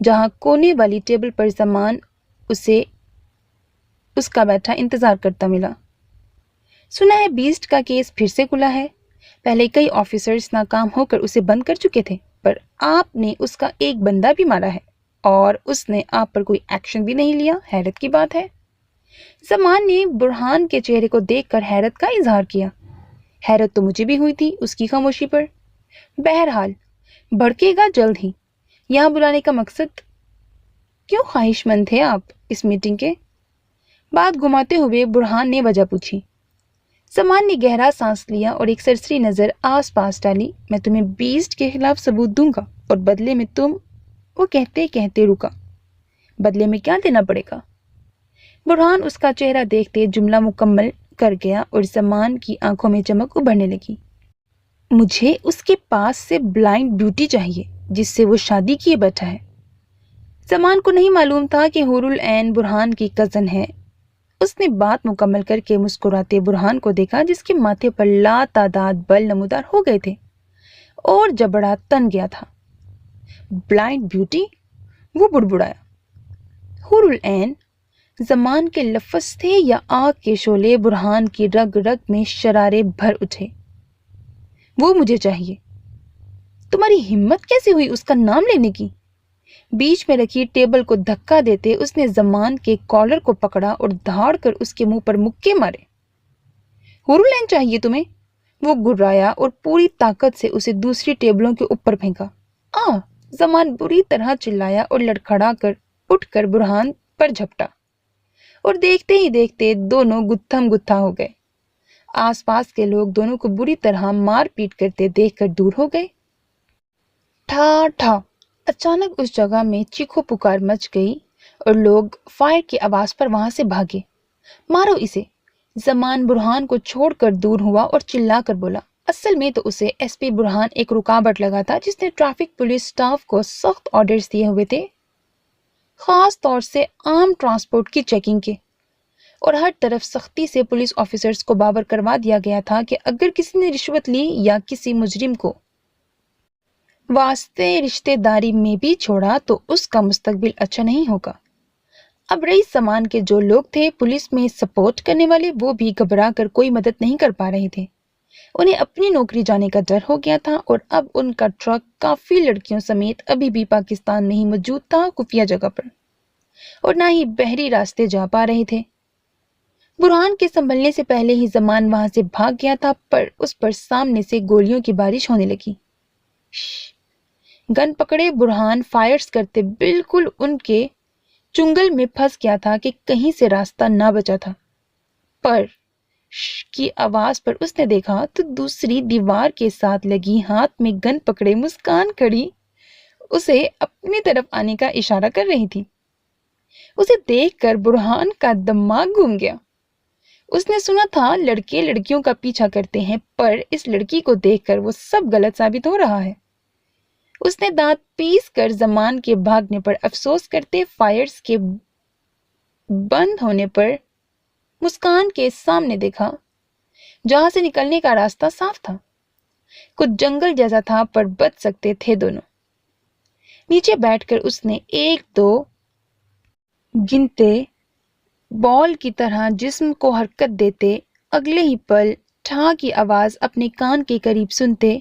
جہاں کونے والی ٹیبل پر زمان اسے اس کا بیٹھا انتظار کرتا ملا۔ سنا ہے بیسٹ کا کیس پھر سے کھلا ہے۔ پہلے کئی آفیسرز ناکام ہو کر اسے بند کر چکے تھے، پر آپ نے اس کا ایک بندہ بھی مارا ہے اور اس نے آپ پر کوئی ایکشن بھی نہیں لیا۔ حیرت کی بات ہے۔ زمان نے برہان کے چہرے کو دیکھ کر حیرت کا اظہار کیا۔ حیرت تو مجھے بھی ہوئی تھی اس کی خاموشی پر۔ بہرحال بھڑکے گا جلد ہی۔ یہاں بلانے کا مقصد؟ کیوں خواہش مند تھے آپ اس میٹنگ کے؟ بات گھماتے ہوئے برہان نے وجہ پوچھی۔ زمان نے گہرا سانس لیا اور ایک سرسری نظر آس پاس ڈالی۔ میں تمہیں بیسٹ کے خلاف ثبوت دوں گا اور بدلے میں تم… وہ کہتے کہتے رکا۔ بدلے میں کیا دینا پڑے گا؟ برہان اس کا چہرہ دیکھتے جملہ مکمل کر گیا اور زمان کی آنکھوں میں چمک ابھرنے لگی۔ مجھے اس کے پاس سے بلائنڈ بیوٹی چاہیے جس سے وہ شادی کیے بیٹھا ہے۔ زمان کو نہیں معلوم تھا کہ حور العین برہان کی کزن ہے۔ اس نے بات مکمل کر کے مسکراتے برہان کو دیکھا، جس کے ماتھے پر لا تعداد بل نمودار ہو گئے تھے اور جبڑا تن گیا تھا۔ Blind beauty? وہ بڑبڑایا۔ حور العین زمان کے لفظ تھے یا آگ کے شعلے؟ برہان کی رگ رگ میں شرارے بھر اٹھے۔ وہ مجھے چاہیے۔ تمہاری ہمت کیسے ہوئی اس کا نام لینے کی؟ بیچ میں رکھی ٹیبل کو دھکا دیتے اس نے زمان کے کالر کو پکڑا اور دھاڑ کر اس کے منہ پر مکے مارے۔ حور العین چاہیے تمہیں؟ وہ گرایا اور پوری طاقت سے اسے دوسری ٹیبلوں کے اوپر پھینکا۔ زمان بری طرح چلایا اور لڑکھڑا کر اٹھ کر برہان پر جھپٹا، اور دیکھتے ہی دیکھتے دونوں گتھم گتھا ہو گئے۔ آس پاس کے لوگ دونوں کو بری طرح مار پیٹ کرتے دیکھ کر دور ہو گئے۔ ٹھا ٹھا! اچانک اس جگہ میں چیخو پکار مچ گئی اور لوگ فائر کی آواز پر وہاں سے بھاگے۔ مارو اسے! زمان برہان کو چھوڑ کر دور ہوا اور چلا کر بولا۔ اصل میں تو اسے ایس پی برہان ایک رکاوٹ لگا تھا، جس نے ٹریفک پولیس سٹاف کو سخت آرڈرز دیے ہوئے تھے، خاص طور سے عام ٹرانسپورٹ کی چیکنگ کے، اور ہر طرف سختی سے پولیس آفیسرز کو باور کروا دیا گیا تھا کہ اگر کسی نے رشوت لی یا کسی مجرم کو واسطے رشتے داری میں بھی چھوڑا تو اس کا مستقبل اچھا نہیں ہوگا۔ اب رئیس زمان کے جو لوگ تھے پولیس میں سپورٹ کرنے والے، وہ بھی گھبرا کر کوئی مدد نہیں کر پا رہے تھے۔ انہیں اپنی نوکری جانے کا ڈر ہو گیا تھا، اور اب ان کا ٹرک کافی لڑکیوں سمیت ابھی بھی پاکستان میں ہی موجود تھا، خفیہ جگہ پر، اور نہ ہی بحری راستے جا پا رہے تھے۔ برہان کے سنبھلنے سے پہلے ہی زمان وہاں سے بھاگ گیا تھا، پر اس پر سامنے سے گولیوں کی بارش ہونے لگی۔ گن پکڑے برہان فائرز کرتے بالکل ان کے چنگل میں پھنس گیا تھا کہ کہیں سے راستہ نہ بچا تھا۔ پر کی آواز پر اس نے دیکھا تو دوسری دیوار کے ساتھ لگی ہاتھ میں گن پکڑے مسکان کھڑی اسے اپنی طرف آنے کا اشارہ کر رہی تھی۔ اسے دیکھ کر برہان کا دماغ گھوم گیا۔ اس نے سنا تھا لڑکے لڑکیوں کا پیچھا کرتے ہیں، پر اس لڑکی کو دیکھ کر وہ سب غلط ثابت ہو رہا ہے۔ اس نے دانت پیس کر زمان کے بھاگنے پر افسوس کرتے فائرز کے بند ہونے پر مسکان کے سامنے دیکھا، جہاں سے نکلنے کا راستہ صاف تھا۔ کچھ جنگل جیسا تھا، پر بچ سکتے تھے دونوں۔ نیچے بیٹھ کر اس نے ایک دو گنتے بال کی طرح جسم کو حرکت دیتے اگلے ہی پل ٹھا کی آواز اپنے کان کے قریب سنتے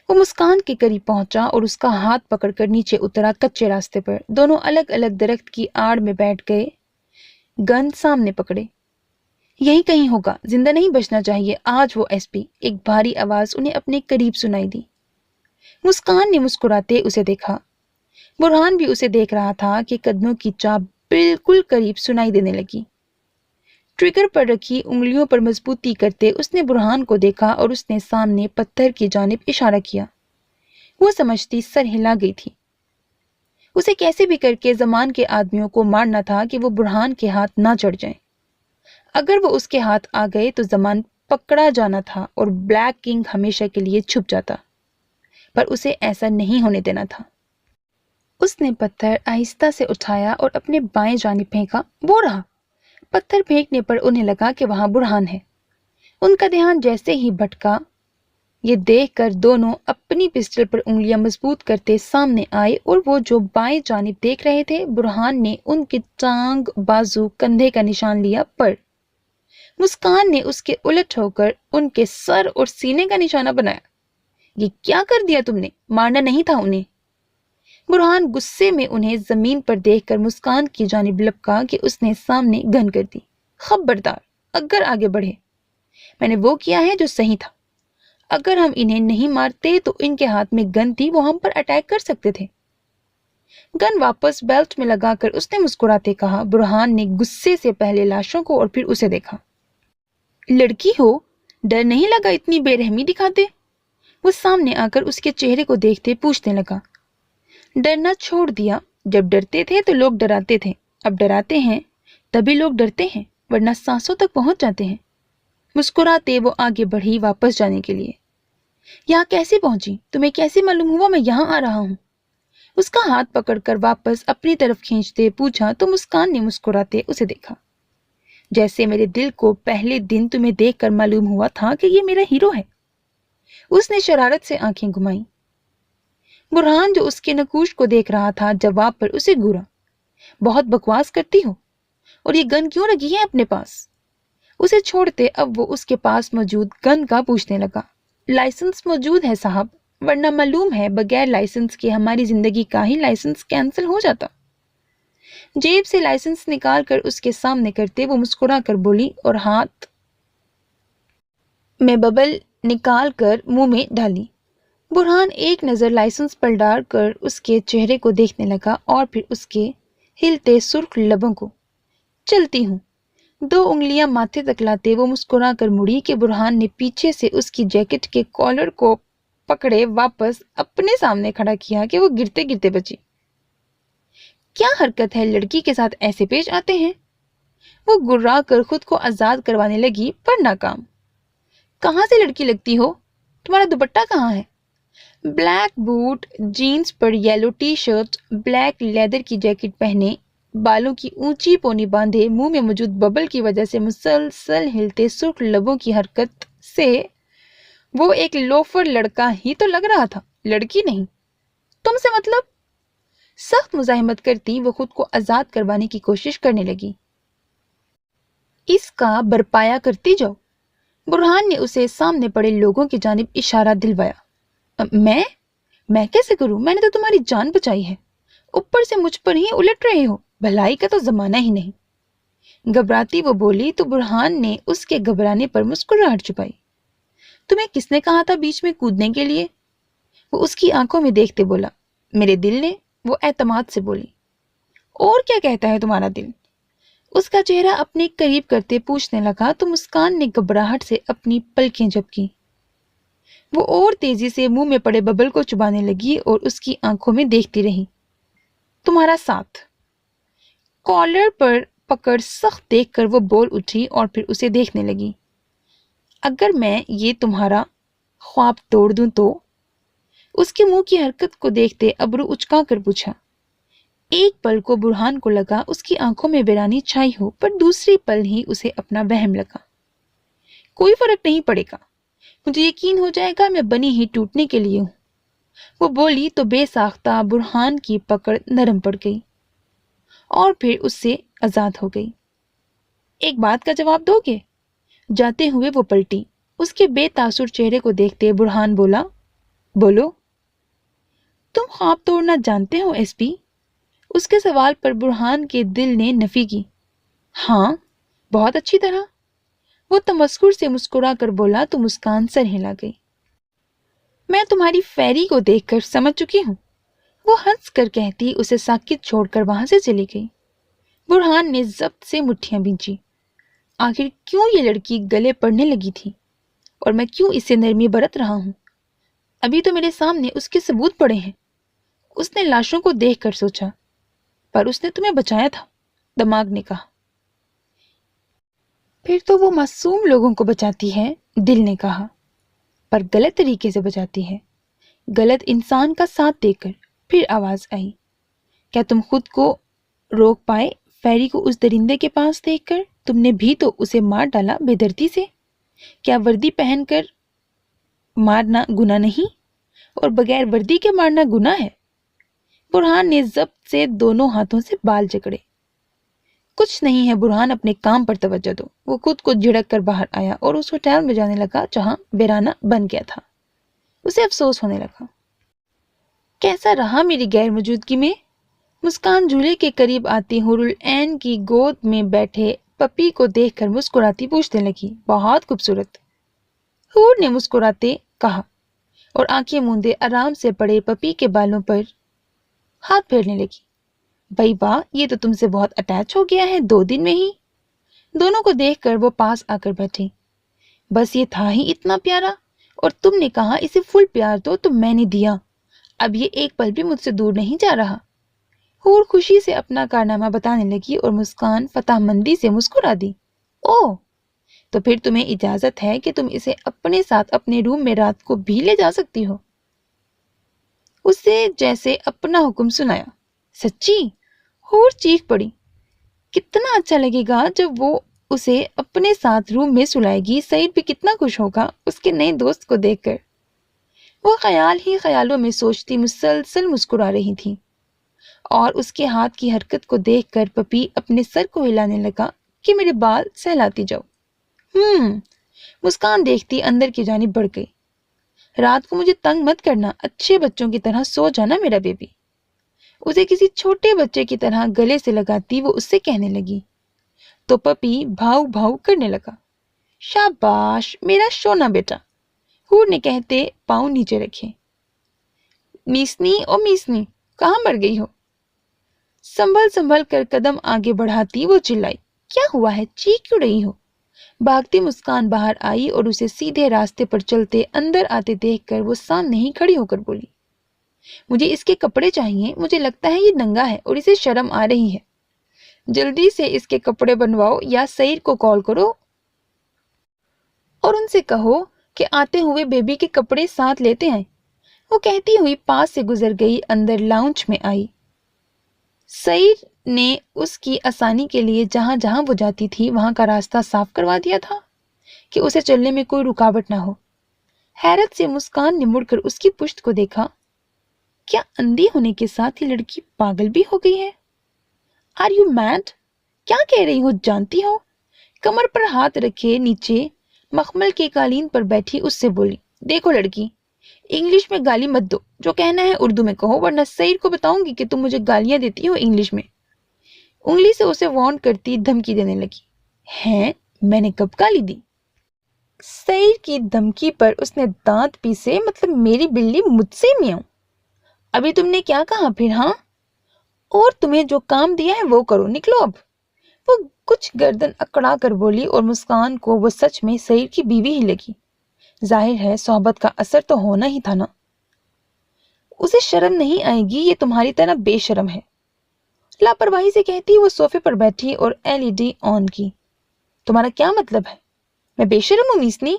وہ مسکان کے قریب پہنچا اور اس کا ہاتھ پکڑ کر نیچے اترا کچے راستے پر۔ دونوں الگ الگ درخت کی آڑ میں بیٹھ گئے، گن سامنے پکڑے۔ یہی کہیں ہوگا، زندہ نہیں بچنا چاہیے آج وہ ایس پی، ایک بھاری آواز انہیں اپنے قریب سنائی دی۔ مسکان نے مسکراتے اسے دیکھا۔ برہان بھی اسے دیکھ رہا تھا کہ قدموں کی چاپ بالکل قریب سنائی دینے لگی۔ ٹریگر پر رکھی انگلیوں پر مضبوطی کرتے اس نے برہان کو دیکھا اور اس نے سامنے پتھر کی جانب اشارہ کیا۔ وہ سمجھتی سر ہلا گئی تھی۔ اسے کیسے بھی کر کے زمان کے آدمیوں کو مارنا تھا کہ وہ برہان کے ہاتھ نہ چڑھ جائیں۔ اگر وہ اس کے ہاتھ آ گئے تو زمان پکڑا جانا تھا اور بلیک کنگ ہمیشہ کے لیے چھپ جاتا، پر اسے ایسا نہیں ہونے دینا تھا۔ اس نے پتھر آہستہ سے اٹھایا اور اپنے بائیں جانب پھینکا۔ وہ رہا! پتھر پھینکنے پر انہیں لگا کہ وہاں برہان ہے۔ उनका ध्यान जैसे ही भटका, ये देखकर दोनों अपनी पिस्टल पर उंगलियां मजबूत करते सामने आए और वो जो बाएं जानिब देख रहे थे, बुरहान ने उनकी टांग, बाजू, कंधे का निशान लिया, पर मुस्कान ने उसके उलट होकर उनके सर और सीने का निशाना बनाया। ये क्या कर दिया तुमने? मारना नहीं था उन्हें। बुरहान गुस्से में उन्हें जमीन पर देखकर मुस्कान की जानिब लपका कि उसने सामने गन कर दी। खबरदार, अगर आगे बढ़े। मैंने वो किया है जो सही था। अगर हम इन्हें नहीं मारते तो इनके हाथ में गन थी, वो हम पर अटैक कर सकते थे। गन वापस बेल्ट में लगाकर उसने मुस्कुराते कहा। बुरहान ने गुस्से से पहले लाशों को और फिर उसे देखा। लड़की हो, डर नहीं लगा इतनी बेरहमी दिखाते? वो सामने आकर उसके चेहरे को देखते पूछने लगा। डरना छोड़ दिया। जब डरते थे तो लोग डराते थे, अब डराते हैं तभी लोग डरते हैं, वरना सांसों तक पहुंच जाते हैं। मुस्कुराते वो आगे बढ़ी वापस जाने के लिए। यहाँ कैसे पहुंची? तुम्हें कैसे मालूम हुआ मैं यहाँ आ रहा हूँ? उसका हाथ पकड़कर वापस अपनी तरफ खींचते पूछा तो मुस्कान ने मुस्कुराते उसे देखा। जैसे मेरे दिल को पहले दिन तुम्हें देखकर मालूम हुआ था कि ये मेरा हीरो है। उसने शरारत से आंखें घुमाई। बुरहान जो उसके नकूश को देख रहा था, जवाब पर उसे घूरा। बहुत बकवास करती हो, और ये गन क्यों रखी है अपने पास? उसे छोड़ते अब वो उसके पास मौजूद गन का पूछने लगा। लाइसेंस मौजूद है साहब, वरना मालूम है बगैर लाइसेंस के हमारी जिंदगी का ही लाइसेंस कैंसिल हो जाता। जेब से लाइसेंस निकाल कर उसके सामने करते वो मुस्कुरा कर बोली और हाथ में बबल निकाल कर मुंह में डाली। बुरहान एक नजर लाइसेंस पर डालकर उसके चेहरे को देखने लगा और फिर उसके हिलते सुर्ख लबों को। चलती हूँ। 2 उंगलियां माथे तक लाते वो मुस्कुरा कर मुड़ी कि बुरहान ने पीछे से उसकी जैकेट के कॉलर को पकड़े वापस अपने सामने खड़ा किया कि वो गिरते गिरते बची। क्या हरकत है, लड़की के साथ ऐसे पेश आते हैं? वो गुर्रा कर खुद को आजाद करवाने लगी पर नाकाम। कहाँ से लड़की लगती हो? तुम्हारा दुपट्टा कहाँ है? ब्लैक बूट, जीन्स पर yellow T shirt, black leather की जैकेट पहने, बालों की ऊंची पोनी बांधे, मुंह में मौजूद बबल की वजह से मुसलसल हिलते सुर्ख लबों की हरकत से वो एक लोफर लड़का ही तो लग रहा था, लड़की नहीं। तुमसे मतलब? सख्त मुजाहिमत करती वो खुद को आजाद करवाने की कोशिश करने लगी। इसका बरपाया करती जाओ। बुरहान ने उसे सामने पड़े लोगों की जानिब इशारा दिलवाया। मैं कैसे करूं? मैंने तो तुम्हारी जान बचाई है, ऊपर से मुझ पर ही उलट रहे हो। भलाई का तो जमाना ही नहीं। घबराती वो बोली तो बुरहान ने उसके घबराने पर मुस्कुराहट छुपाई। तुम्हें किसने कहा था बीच में कूदने के लिए? वो उसकी आंखों में देखते बोला। मेरे दिल ने, वो एतमाद से बोली। और क्या कहता है तुम्हारा दिल? उसका चेहरा अपने करीब करते पूछने लगा तो मुस्कान ने घबराहट से अपनी पलकें झपकी। वो और तेजी से मुंह में पड़े बबल को चुबाने लगी और उसकी आंखों में देखती रही। तुम्हारा साथ। कॉलर पर पकड़ सख्त देखकर वो बोल उठी और फिर उसे देखने लगी। अगर मैं ये तुम्हारा ख्वाब तोड़ दूं तो? उसके मुंह की हरकत को देखते अबरू उचका कर पूछा। एक पल को बुरहान को लगा उसकी आंखों में वीरानी छाई हो, पर दूसरी पल ही उसे अपना वहम लगा। कोई फर्क नहीं पड़ेगा, मुझे यकीन हो जाएगा मैं बनी ही टूटने के लिए हूं। वो बोली तो बेसाख्ता बुरहान की पकड़ नरम पड़ गई और फिर उससे आजाद हो गई। एक बात का जवाब दोगे? जाते हुए वो पलटी। उसके बेतासुर चेहरे को देखते बुरहान बोला। बोलो। तुम ख्वाब तोड़ना जानते हो एसपी? उसके सवाल पर बुरहान के दिल ने नफी की। हाँ, बहुत अच्छी तरह। वो तमस्कुर से मुस्कुरा कर बोला तो मुस्कान सर हिला गई। मैं तुम्हारी फैरी को देखकर समझ चुकी हूँ, वो हंस कर कहती उसे साकित छोड़कर वहां से चली गई। बुरहान ने जब्त से मुट्ठियां भींची। आखिर क्यों ये लड़की गले पड़ने लगी थी और मैं क्यों इससे नरमी बरत रहा हूं? अभी तो मेरे सामने उसके सबूत पड़े हैं। उसने लाशों को देखकर सोचा। पर उसने तुम्हें बचाया था, दिमाग ने कहा। फिर तो वो मासूम लोगों को बचाती है, दिल ने कहा। पर गलत तरीके से बचाती है, गलत इंसान का साथ देकर। फिर आवाज आई। क्या तुम खुद को रोक पाए? फेरी को उस दरिंदे के पास देखकर तुमने भी तो उसे मार डाला बेदर्दी से। کیا وردی پہن کر مارنا گناہ نہیں اور بغیر وردی کے مارنا گناہ ہے؟ برہان نے ضبط سے دونوں ہاتھوں سے بال جکڑے۔ کچھ نہیں ہے برہان، اپنے کام پر توجہ دو۔ وہ خود کو جھڑک کر باہر آیا اور اس ہوٹل میں جانے لگا جہاں ویرانہ بن گیا تھا۔ اسے افسوس ہونے لگا، کیسا رہا میری غیر موجودگی میں؟ مسکان جھولے کے قریب آتی حور العین کی گود میں بیٹھے پپی کو دیکھ کر مسکراتی پوچھنے لگی، بہت خوبصورت، حور نے مسکراتے کہا اور آنکھیں موندے آرام سے پڑے پپی کے بالوں پر ہاتھ پھیرنے لگی۔ بھائی واہ، یہ تو تم سے بہت اٹیچ ہو گیا ہے 2 دن میں ہی۔ دونوں کو دیکھ کر وہ پاس آ کر بیٹھی۔ بس یہ تھا ہی اتنا پیارا، اور تم نے کہا اسے فل پیار دو تو میں نے دیا، اب یہ ایک پل بھی مجھ سے دور نہیں جا رہا۔ حور خوشی سے اپنا کارنامہ بتانے لگی اور مسکان فتح مندی سے مسکرا دی۔ اوہ، تو پھر تمہیں اجازت ہے کہ تم اسے اپنے ساتھ اپنے روم میں رات کو بھی لے جا سکتی ہو؟ اسے جیسے اپنا حکم سنایا۔ سچی؟ حور چیخ پڑی، کتنا اچھا لگے گا جب وہ اسے اپنے ساتھ روم میں سلائے گی۔ سعید بھی کتنا خوش ہوگا اس کے نئے دوست کو دیکھ کر۔ وہ خیال ہی خیالوں میں سوچتی مسلسل مسکرا رہی تھی، اور اس کے ہاتھ کی حرکت کو دیکھ کر پپی اپنے سر کو ہلانے لگا کہ میرے بال سہلاتی جاؤ۔ مسکان دیکھتی اندر کی جانب بڑھ گئی۔ رات کو مجھے تنگ مت کرنا، اچھے بچوں کی طرح سو جانا میرا بیبی۔ اسے کسی چھوٹے بچے کی طرح گلے سے لگاتی وہ اس سے کہنے لگی، تو پپی بھاؤ بھاؤ کرنے لگا۔ شاباش میرا شونا بیٹا، حور نے کہتے پاؤں نیچے رکھے۔ میسنی او میسنی، کہاں مر گئی ہو؟ سنبھل سنبھل کر قدم آگے بڑھاتی وہ چلائی، کیا ہوا ہے، چیخ کیوں رہی ہو؟ بھاگتی مسکان باہر آئی اور اسے سیدھے راستے پر چلتے اندر آتے دیکھ کر وہ سامنے ہی کھڑی ہو کر بولی، مجھے اس کے کپڑے چاہیے، مجھے لگتا ہے یہ ننگا ہے اور اسے شرم آ رہی ہے۔ جلدی سے اس کے کپڑے بنواؤ یا سعید کو کال کرو اور ان سے کہو کہ آتے ہوئے بیبی کے کپڑے ساتھ لیتے ہیں۔ وہ کہتی ہوئی پاس سے گزر گئی، اندر لاؤنج میں آئی۔ سعید نے اس کی آسانی کے لیے جہاں جہاں وہ جاتی تھی وہاں کا راستہ صاف کروا دیا تھا کہ اسے چلنے میں کوئی رکاوٹ نہ ہو۔ حیرت سے مسکان نے مڑ کر اس کی پشت کو دیکھا، کیا اندھی ہونے کے ساتھ یہ لڑکی پاگل بھی ہو گئی ہے؟ Are you mad? کیا کہہ رہی ہو جانتی ہو؟ کمر پر ہاتھ رکھے نیچے مخمل کے قالین پر بیٹھی اس سے بولی، دیکھو لڑکی، انگلش میں گالی مت دو، جو کہنا ہے اردو میں کہو، ورنہ سعید کو بتاؤں گی کہ تم مجھے گالیاں دیتی ہو انگلش میں۔ انگلی سے اسے وارن کرتی دھمکی دینے لگی۔ ہیں، میں نے کب گالی دی؟ سعید کی دھمکی پر اس نے دانت پیسے، مطلب میری بلی مجھ سے میاؤں؟ ابھی تم نے کیا کہا پھر؟ ہاں، اور تمہیں جو کام دیا ہے وہ کرو، نکلو اب۔ وہ کچھ گردن اکڑا کر بولی اور مسکان کو وہ سچ میں سعید کی بیوی ہی لگی۔ ظاہر ہے صحبت کا اثر تو ہونا ہی تھا نا۔ اسے شرم نہیں آئے گی، یہ تمہاری طرح بے شرم ہے، لاپرواہی سے کہتی وہ صوفے پر بیٹھی اور LED آن کی۔ تمہارا کیا مطلب ہے؟ میں بے شرم ہوں میسنی؟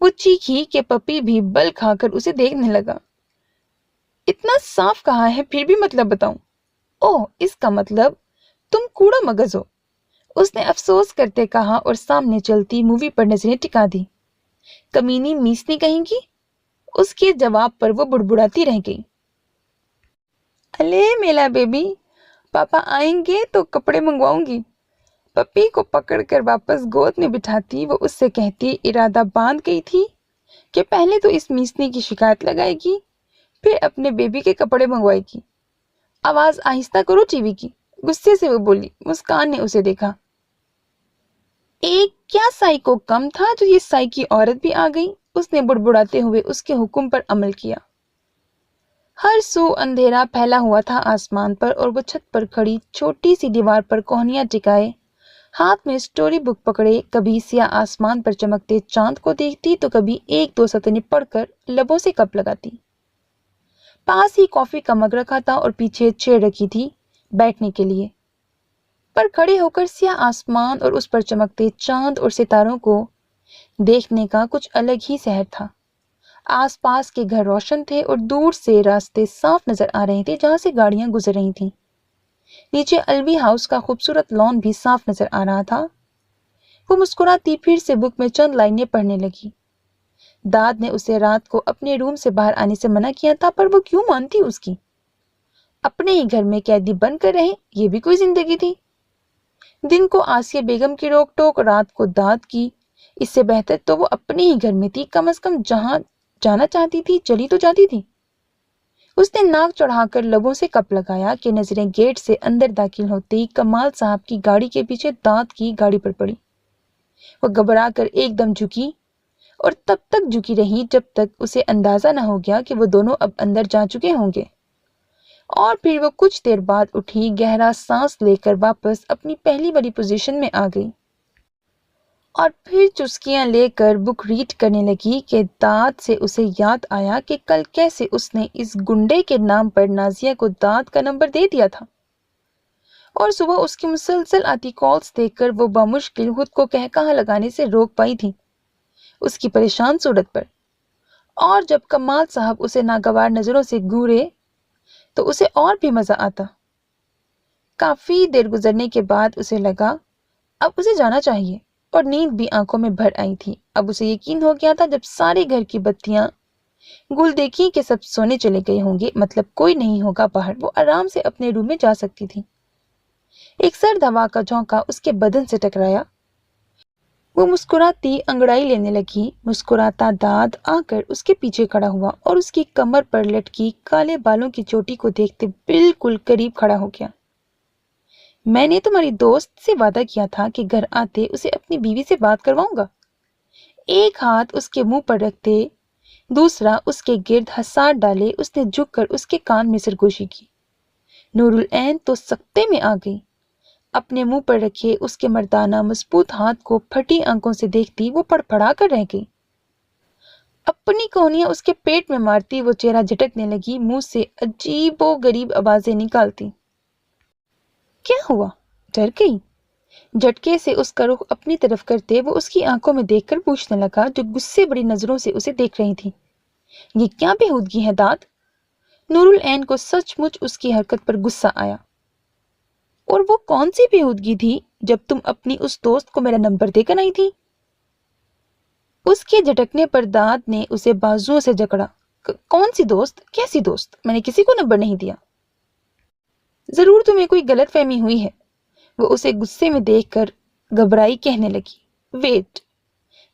وہ چیخی کہ پپی بھی بل کھا کر اسے دیکھنے لگا۔ اتنا صاف کہا ہے پھر بھی مطلب بتاؤں؟ اوہ، اس کا مطلب تم کوڑا مغز ہو، اس نے افسوس کرتے کہا اور سامنے چلتی مووی پر نظریں ٹکا دی۔ کمینی میسنی کہیں گی؟ اس کے جواب پر وہ بڑبڑاتی رہ گئی۔ الے میلا بیبی، پاپا آئیں گے تو کپڑے منگواؤں گی۔ پپی کو پکڑ کر واپس گود میں بٹھاتی وہ اس سے کہتی، ارادہ باندھ گئی تھی کہ پہلے تو اس میسنی کی شکایت لگائے گی، پھر اپنے بیبی کے کپڑے منگوائے گی۔ آواز آہستہ کرو ٹی وی کی، غصے سے وہ بولی۔ مسکان نے اسے دیکھا، ایک کیا سائی کو کم تھا جو یہ سائی کی عورت بھی آ گئی۔ اس نے بڑبڑاتے ہوئے اس کے حکم پر عمل کیا۔ ہر سو اندھیرا پھیلا ہوا تھا آسمان پر، اور وہ چھت پر کھڑی چھوٹی سی دیوار پر کوہنیاں ٹکائے ہاتھ میں اسٹوری بک پکڑے کبھی سیاہ آسمان پر چمکتے چاند کو دیکھتی تو کبھی 1-2 سطریں پڑھ کر لبوں سے کپ لگاتی۔ پاس ہی کافی کا مگ رکھا تھا اور پیچھے چیئر رکھی تھی بیٹھنے کے لیے، پر کھڑے ہو کر سیاہ آسمان اور اس پر چمکتے چاند اور ستاروں کو دیکھنے کا کچھ الگ ہی سحر تھا۔ آس پاس کے گھر روشن تھے اور دور سے راستے صاف نظر آ رہے تھے جہاں سے گاڑیاں گزر رہی تھیں۔ نیچے الوی ہاؤس کا خوبصورت لان بھی صاف نظر آ رہا تھا۔ وہ مسکراتی پھر سے بک میں چند لائنیں پڑھنے لگی۔ داد نے اسے رات کو اپنے روم سے باہر آنے سے منع کیا تھا، پر وہ کیوں مانتی اس کی؟ اپنے ہی گھر میں قیدی بن کر رہے، یہ بھی کوئی زندگی تھی؟ دن کو آسیہ بیگم کی روک ٹوک، رات کو داد کی۔ اس سے بہتر تو وہ اپنے ہی گھر میں تھی، کم از کم جہاں جانا چاہتی تھی چلی تو جاتی تھی۔ اس نے ناک چڑھا کر لبوں سے کپ لگایا کہ نظریں گیٹ سے اندر داخل ہوتے ہی کمال صاحب کی گاڑی کے پیچھے داد کی گاڑی پر پڑی۔ وہ گھبرا کر ایک دم جھکی اور تب تک جھکی رہی جب تک اسے اندازہ نہ ہو گیا کہ وہ دونوں اب اندر جا چکے ہوں گے، اور پھر وہ کچھ دیر بعد اٹھی، گہرا سانس لے کر واپس اپنی پہلی والی پوزیشن میں آ گئی اور پھر چسکیاں لے کر بک ریڈ کرنے لگی کہ داد سے اسے یاد آیا کہ کل کیسے اس نے اس گنڈے کے نام پر نازیہ کو داد کا نمبر دے دیا تھا، اور صبح اس کی مسلسل آتی کالز دیکھ کر وہ بامشکل خود کو کہا لگانے سے روک پائی تھی اس کی پریشان صورت پر۔ اور جب کمال صاحب اسے ناگوار نظروں سے گھورے تو اسے اور بھی مزہ آتا۔ کافی دیر گزرنے کے بعد اسے لگا اب اسے جانا چاہیے، اور نیند بھی آنکھوں میں بھر آئی تھی۔ اب اسے یقین ہو گیا تھا جب سارے گھر کی بتیاں گل دیکھی کہ سب سونے چلے گئے ہوں گے، مطلب کوئی نہیں ہوگا باہر، وہ آرام سے اپنے روم میں جا سکتی تھی۔ ایک سرد ہوا کا جھونکا اس کے بدن سے ٹکرایا، وہ مسکراتی انگڑائی لینے لگی۔ مسکراتا داد آ کر اس کے پیچھے کھڑا ہوا اور اس کی کمر پر لٹکی کالے بالوں کی چوٹی کو دیکھتے بالکل قریب کھڑا ہو گیا۔ میں نے تمہاری دوست سے وعدہ کیا تھا کہ گھر آتے اسے اپنی بیوی سے بات کرواؤں گا۔ ایک ہاتھ اس کے منہ پر رکھتے دوسرا اس کے گرد حساس ڈالے اس نے جھک کر اس کے کان میں سرگوشی کی۔ نور العین تو سکتے میں آ گئی۔ اپنے منہ پر رکھے اس کے مردانہ مضبوط ہاتھ کو پھٹی آنکھوں سے دیکھتی وہ پڑپڑا کر رہ گئی۔ اپنی کوہنیاں اس کے پیٹ میں مارتی وہ چہرہ جھٹکنے لگی، منہ سے عجیب و غریب آوازیں نکالتی۔ کیا ہوا؟ ڈر گئی؟ جھٹکے سے اس کا رخ اپنی طرف کرتے وہ اس کی آنکھوں میں دیکھ کر پوچھنے لگا، جو غصے بڑی نظروں سے اسے دیکھ رہی تھی، یہ کیا بےہودگی ہے داد؟ نور العین کو سچ مچ اس کی حرکت پر غصہ آیا۔ اور وہ کون سی بےہودگی تھی جب تم اپنی اس دوست کو میرا نمبر دے کر آئی تھی؟ اس کے جھٹکنے پر داد نے اسے بازوؤں سے جکڑا۔ کون سی دوست؟ کیسی دوست؟ میں نے کسی کو نمبر نہیں دیا۔ ضرور تمہیں کوئی غلط فہمی ہوئی ہے، وہ اسے غصے میں دیکھ کر گھبرائی کہنے لگی۔ ویٹ۔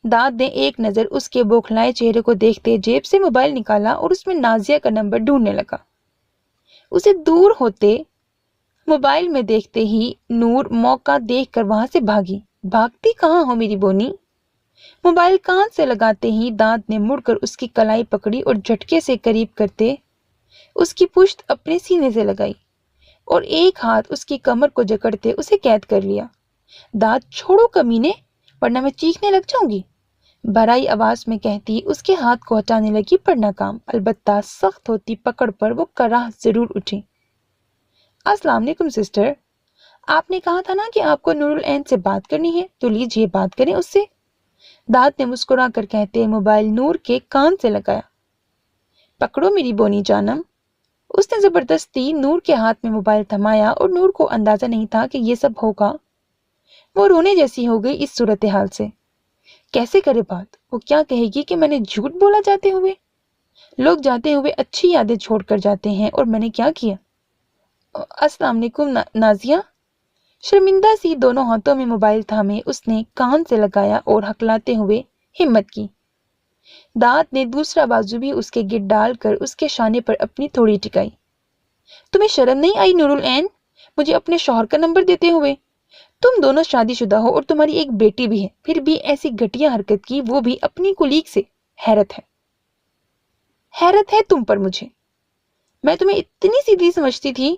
داد نے ایک نظر اس کے بوکھلائے چہرے کو دیکھتے جیب سے موبائل نکالا اور اس میں نازیہ کا نمبر ڈھونڈنے لگا۔ اسے دور ہوتے موبائل میں دیکھتے ہی نور موقع دیکھ کر وہاں سے بھاگی۔ بھاگتی کہاں ہو میری بونی؟ موبائل کان سے لگاتے ہی داد نے مڑ کر اس کی کلائی پکڑی اور جھٹکے سے قریب کرتے اس کی پشت اپنے سینے سے لگائی اور ایک ہاتھ اس کی کمر کو جکڑتے اسے قید کر لیا۔ داد چھوڑو کمینے، ورنہ میں چیخنے لگ جاؤں گی، بھرائی آواز میں کہتی اس کے ہاتھ کو ہٹانے لگی پر ناکام۔ البتہ سخت ہوتی پکڑ پر وہ کراہ ضرور اٹھی۔ السلام علیکم سسٹر، آپ نے کہا تھا نا کہ آپ کو نور العین سے بات کرنی ہے، تو لیجیے بات کریں اس سے، داد نے مسکرا کر کہتے موبائل نور کے کان سے لگایا۔ پکڑو میری بونی جانم۔ اس نے زبردستی نور کے ہاتھ میں موبائل تھمایا اور نور کو اندازہ نہیں تھا کہ یہ سب ہوگا۔ وہ رونے جیسی ہو گئی اس صورتحال سے۔ کیسے کرے بات؟ وہ کیا کہے گی کہ میں نے جھوٹ بولا جاتے ہوئے؟ لوگ جاتے ہوئے اچھی یادیں چھوڑ کر جاتے ہیں اور میں نے کیا کیا؟ السلام علیکم نازیہ۔ شرمندہ سی دونوں ہاتھوں میں موبائل تھامے اس نے کان سے لگایا اور ہکلاتے ہوئے ہمت کی۔ داد نے دوسرا بازو بھی اس کے گرد ڈال کر اس کے شانے پر اپنی تھوڑی ٹکائی۔ تمہیں شرم نہیں آئی نور العین مجھے اپنے شوہر کا نمبر دیتے ہوئے؟ تم دونوں شادی شدہ ہو اور تمہاری ایک بیٹی بھی ہے، پھر بھی ایسی گھٹیا حرکت کی، وہ بھی اپنی کولیگ سے۔ حیرت ہے تم پر مجھے، میں تمہیں اتنی سیدھی سمجھتی تھی۔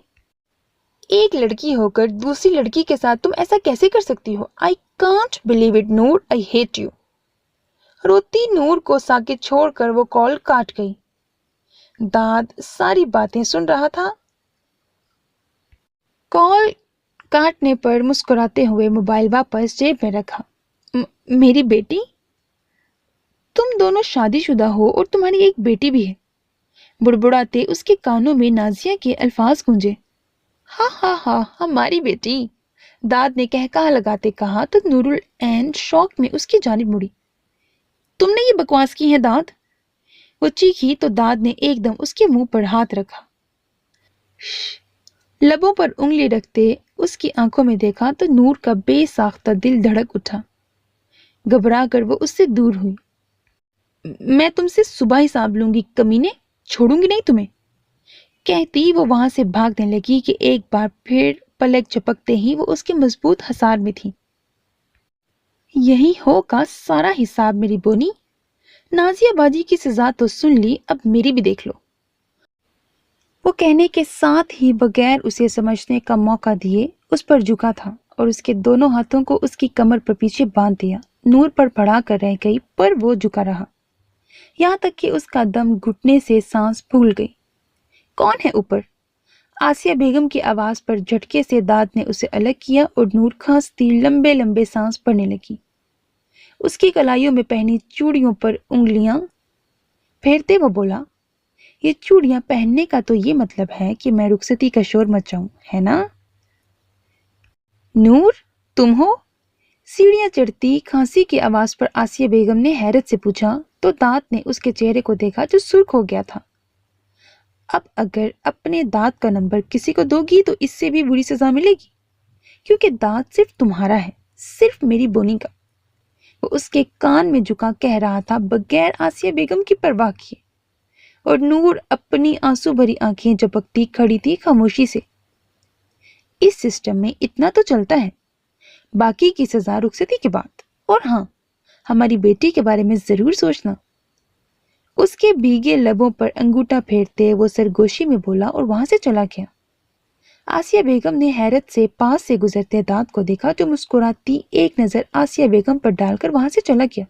ایک لڑکی ہو کر دوسری لڑکی کے ساتھ تم ایسا کیسے کر سکتی ہو؟ I can't believe it Noor, I hate you۔ روتی نور کو ساکت چھوڑ کر وہ کال کاٹ گئی۔ داد ساری باتیں سن رہا تھا۔ کال کاٹنے پر مسکراتے ہوئے موبائل واپس جیب میں رکھا۔ میری بیٹی؟ تم دونوں شادی شدہ ہو اور تمہاری ایک بیٹی بھی ہے، بڑبڑاتے اس کے کانوں میں نازیہ کے الفاظ گونجے۔ ہاں ہاں ہاں، ہماری بیٹی، दाद ने कहकहा लगाते कहा तो नूरुल ऐन शौक में उसकी जानिब मुड़ी। तुमने ये बकवास की है दाद? वो चीखी तो दाद ने एकदम उसके मुंह पर हाथ रखा। लबों पर उंगली रखते उसकी आंखों में देखा तो नूर का बेसाख्ता दिल धड़क उठा। घबरा कर वो उससे दूर हुई। मैं तुमसे सुबह हिसाब लूंगी कमीने, छोड़ूंगी नहीं तुम्हें, कहती वो वहां से भागने लगी कि एक बार फिर पलक झपकते ही वो उसके मजबूत हसार में थी। यही होगा सारा हिसाब मेरी बोनी। नाजिया बाजी की सजा तो सुन ली, अब मेरी भी देख लो। वो कहने के साथ ही बगैर उसे समझने का मौका दिए उस पर झुका था और उसके दोनों हाथों को उसकी कमर पर पीछे बांध दिया। नूर पर पड़ा कर रह गई पर वो झुका रहा, यहाँ तक कि उसका दम घुटने से सांस फूल गई। कौन है ऊपर? आसिया बेगम की आवाज पर झटके से दाद ने उसे अलग किया और नूर खांसती लंबे लंबे सांस भरने लगी। उसकी कलाइयों में पहनी चूड़ियों पर उंगलियां फेरते वो बोला, ये चूड़ियां पहनने का तो ये मतलब है कि मैं रुखसती का शोर मचाऊं, है ना? नूर, तुम हो? सीढ़ियां चढ़ती खांसी की आवाज पर आसिया बेगम ने हैरत से पूछा तो दाद ने उसके चेहरे को देखा जो सुर्ख हो गया था। अब अगर अपने दाद का नंबर किसी को दोगी तो इससे भी बुरी सजा मिलेगी, क्योंकि दाद सिर्फ तुम्हारा है, सिर्फ मेरी बोनी का। वो उसके कान में झुका कह रहा था बगैर आसिया बेगम की परवाह किए, और नूर अपनी आंसू भरी आंखें झपकती खड़ी थी खामोशी से। इस सिस्टम में इतना तो चलता है, बाकी की सजा रुखसती के बाद। और हाँ, हमारी बेटी के बारे में जरूर सोचना। उसके भीगे लबों पर अंगूठा फेरते वो सरगोशी में बोला और वहां से चला गया। आसिया बेगम ने हैरत से पास से गुजरते दाद को देखा जो मुस्कुराती एक नजर आसिया बेगम पर डालकर वहां से चला गया।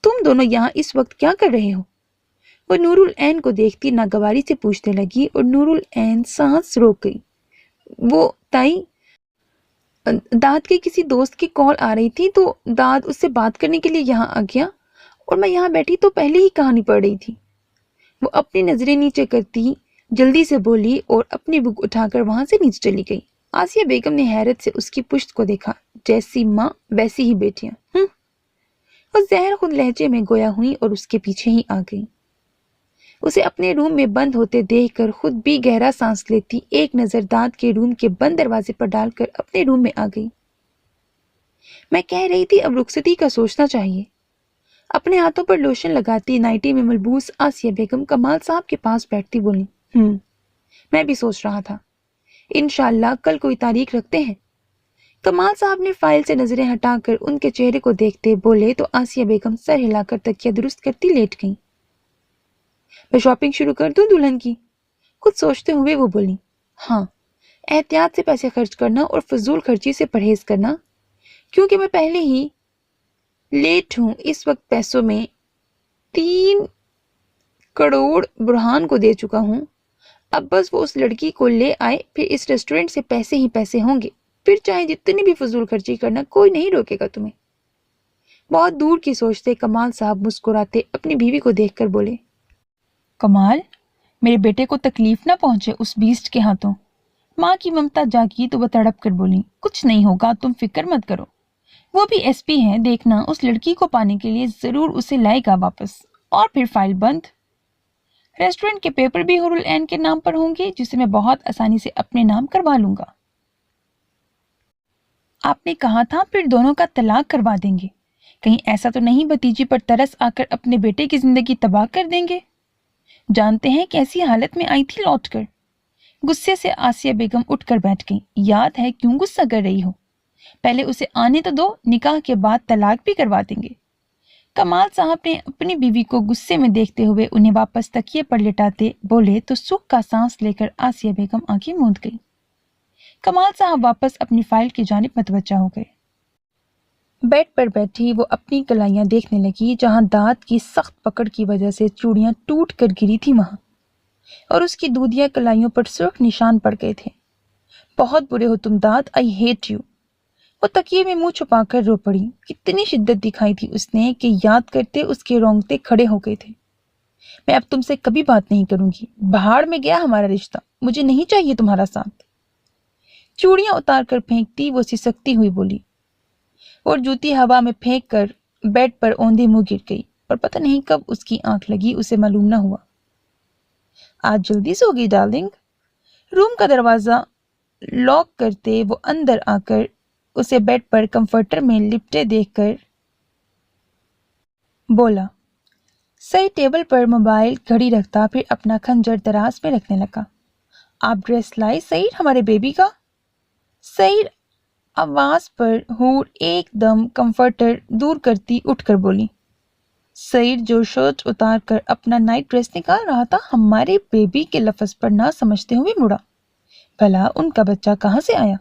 तुम दोनों यहाँ इस वक्त क्या कर रहे हो? वो नूरुल ऐन को देखती नागवारी से पूछने लगी और नूरुल ऐन सांस रोक गई। वो ताई, दाद के किसी दोस्त की कॉल आ रही थी तो दाद उससे बात करने के लिए यहाँ आ गया और मैं यहाँ बैठी तो पहले ही कहानी पढ़ रही थी। वो अपनी नजरें नीचे करती जल्दी से बोली और अपनी बुक उठाकर वहां से नीचे चली गई। आसिया बेगम ने हैरत से उसकी पुश्त को देखा, जैसी माँ वैसी ही बेटियां। वो जहर खुद लहजे में गोया हुई और उसके पीछे ही आ गई। उसे अपने रूम में बंद होते देखकर खुद भी गहरा सांस लेती एक नजर दाद के रूम के बंद दरवाजे पर डालकर अपने रूम में आ गई। मैं कह रही थी अब रुखसती का सोचना चाहिए। अपने हाथों पर लोशन लगाती नाइटी में मलबूस आसिया बेगम कमाल साहब के पास बैठती बोली, मैं भी सोच रहा था, इंशाल्लाह कल कोई तारीख रखते हैं। कमाल साहब ने फाइल से नजरें हटाकर उनके चेहरे को देखते बोले तो आसिया बेगम सर हिलाकर तकिया दुरुस्त करती लेट गई। मैं शॉपिंग शुरू कर दूं दुल्हन की? कुछ सोचते हुए वो बोली, हाँ, एहतियात से पैसे खर्च करना और फजूल खर्ची से परहेज करना, क्योंकि मैं पहले ही लेट हूं। इस वक्त पैसों में 3 करोड़ बुरहान को दे चुका हूं। अब बस वो उस लड़की को ले आए, फिर इस रेस्टोरेंट से पैसे ही पैसे होंगे। फिर चाहे जितनी भी फजूल खर्ची करना, कोई नहीं रोकेगा तुम्हें। बहुत दूर की सोचते कमाल साहब मुस्कुराते अपनी बीवी को देखकर बोले, कमाल, मेरे बेटे को तकलीफ ना पहुंचे उस बीस्ट के हाथों। माँ की ममता जागी तो वह तड़प कर बोली, कुछ नहीं होगा, तुम फिक्र मत करो। वो भी एसपी है, देखना उस लड़की को पाने के लिए जरूर उसे लाएगा वापस, और फिर फाइल बंद। रेस्टोरेंट के पेपर भी हुरुल ऐन के नाम पर होंगे, जिसे मैं बहुत आसानी से अपने नाम करवा लूंगा। आपने कहा था फिर दोनों का तलाक करवा देंगे, कहीं ऐसा तो नहीं भतीजी पर तरस आकर अपने बेटे की जिंदगी तबाह कर देंगे? जानते हैं कैसी हालत में आई थी लौटकर। गुस्से से आसिया बेगम उठकर बैठ गई। याद है क्यों गुस्सा कर रही हो? पहले उसे आने तो दो, निकाह के बाद तलाक भी करवा देंगे। कमाल साहब ने अपनी बीवी को गुस्से में देखते हुए उन्हें वापस तकिए पर लिटाते बोले तो सुख का सांस लेकर आसिया बेगम आंखें मूंद गई। कमाल साहब वापस अपनी फाइल की जानिब मतवज्जा हो गए। बेड पर बैठी वो अपनी कलाइयां देखने लगी, जहां दांत की सख्त पकड़ की वजह से चूड़ियां टूट कर गिरी थी वहां, और उसकी दूधिया कलाइयों पर सुर्ख निशान पड़ गए थे। बहुत बुरे हो तुम दाद, आई हेट यू। वो तकिए में मुंह छुपाकर रो पड़ी। कितनी शिद्दत दिखाई थी उसने कि याद करते उसके रोंगटे खड़े हो गए थे। मैं अब तुमसे कभी बात नहीं करूंगी, भाड़ में गया हमारा रिश्ता, मुझे नहीं चाहिए तुम्हारा साथ। चूड़ियां उतार कर फेंकती वो सिसकती हुई बोली, और जूती हवा में फेंक कर बेड पर औंधे मुंह गिर गई, और पता नहीं कब उसकी आंख लगी, उसे मालूम न हुआ। आज जल्दी सो गई डार्लिंग। रूम का दरवाजा लॉक करते वो अंदर आकर उसे बेड पर कंफर्टर में लिपटे देखकर बोला। सही टेबल पर मोबाइल घड़ी रखता फिर अपना खंजर दराज में रखने लगा। आप ड्रेस लाई सईद हमारे बेबी का? सईद आवाज पर हूर एकदम कंफर्टर दूर करती उठकर बोली। सईद जो शर्ट उतार कर अपना नाइट ड्रेस निकाल रहा था, हमारे बेबी के लफ्ज पर ना समझते हुए मुड़ा। भला उनका बच्चा कहाँ से आया?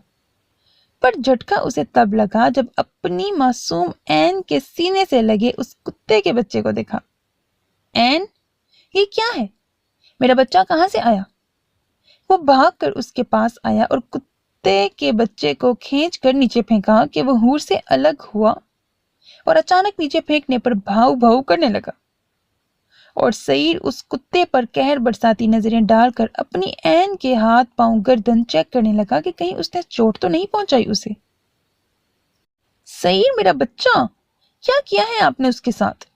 पर झटका उसे तब लगा जब अपनी मासूम एन के सीने से लगे उस कुत्ते के बच्चे को देखा। एन, ये क्या है? मेरा बच्चा कहाँ से आया? वो भागकर उसके पास आया और कुत्ते के बच्चे को खींच कर नीचे फेंका कि वो हूर से अलग हुआ और अचानक नीचे फेंकने पर भाव भाव करने लगा। और सईद उस कुत्ते पर कहर बरसाती नजरें डालकर अपनी एन के हाथ पांव गर्दन चेक करने लगा कि कहीं उसने चोट तो नहीं पहुंचाई उसे। सईद, मेरा बच्चा, क्या किया है आपने उसके साथ?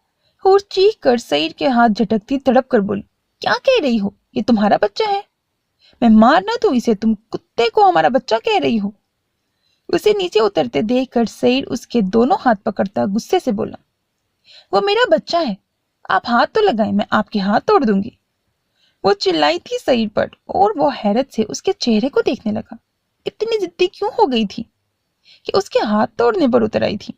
हूर चीख कर सईद के हाथ झटकती तड़प कर बोली। क्या कह रही हो? ये तुम्हारा बच्चा है? मैं मार ना दूं इसे? तुम कुत्ते को हमारा बच्चा कह रही हो? उसे नीचे उतरते देखकर सईद उसके दोनों हाथ पकड़ता गुस्से से बोला। वो मेरा बच्चा है, आप हाथ तो लगाएं, मैं आपके हाथ तोड़ दूंगी। वो चिल्लाई थी सईद पर और वो हैरत से उसके चेहरे को देखने लगा। इतनी जिद्दी क्यों हो गई थी कि उसके हाथ तोड़ने पर उतर आई थी?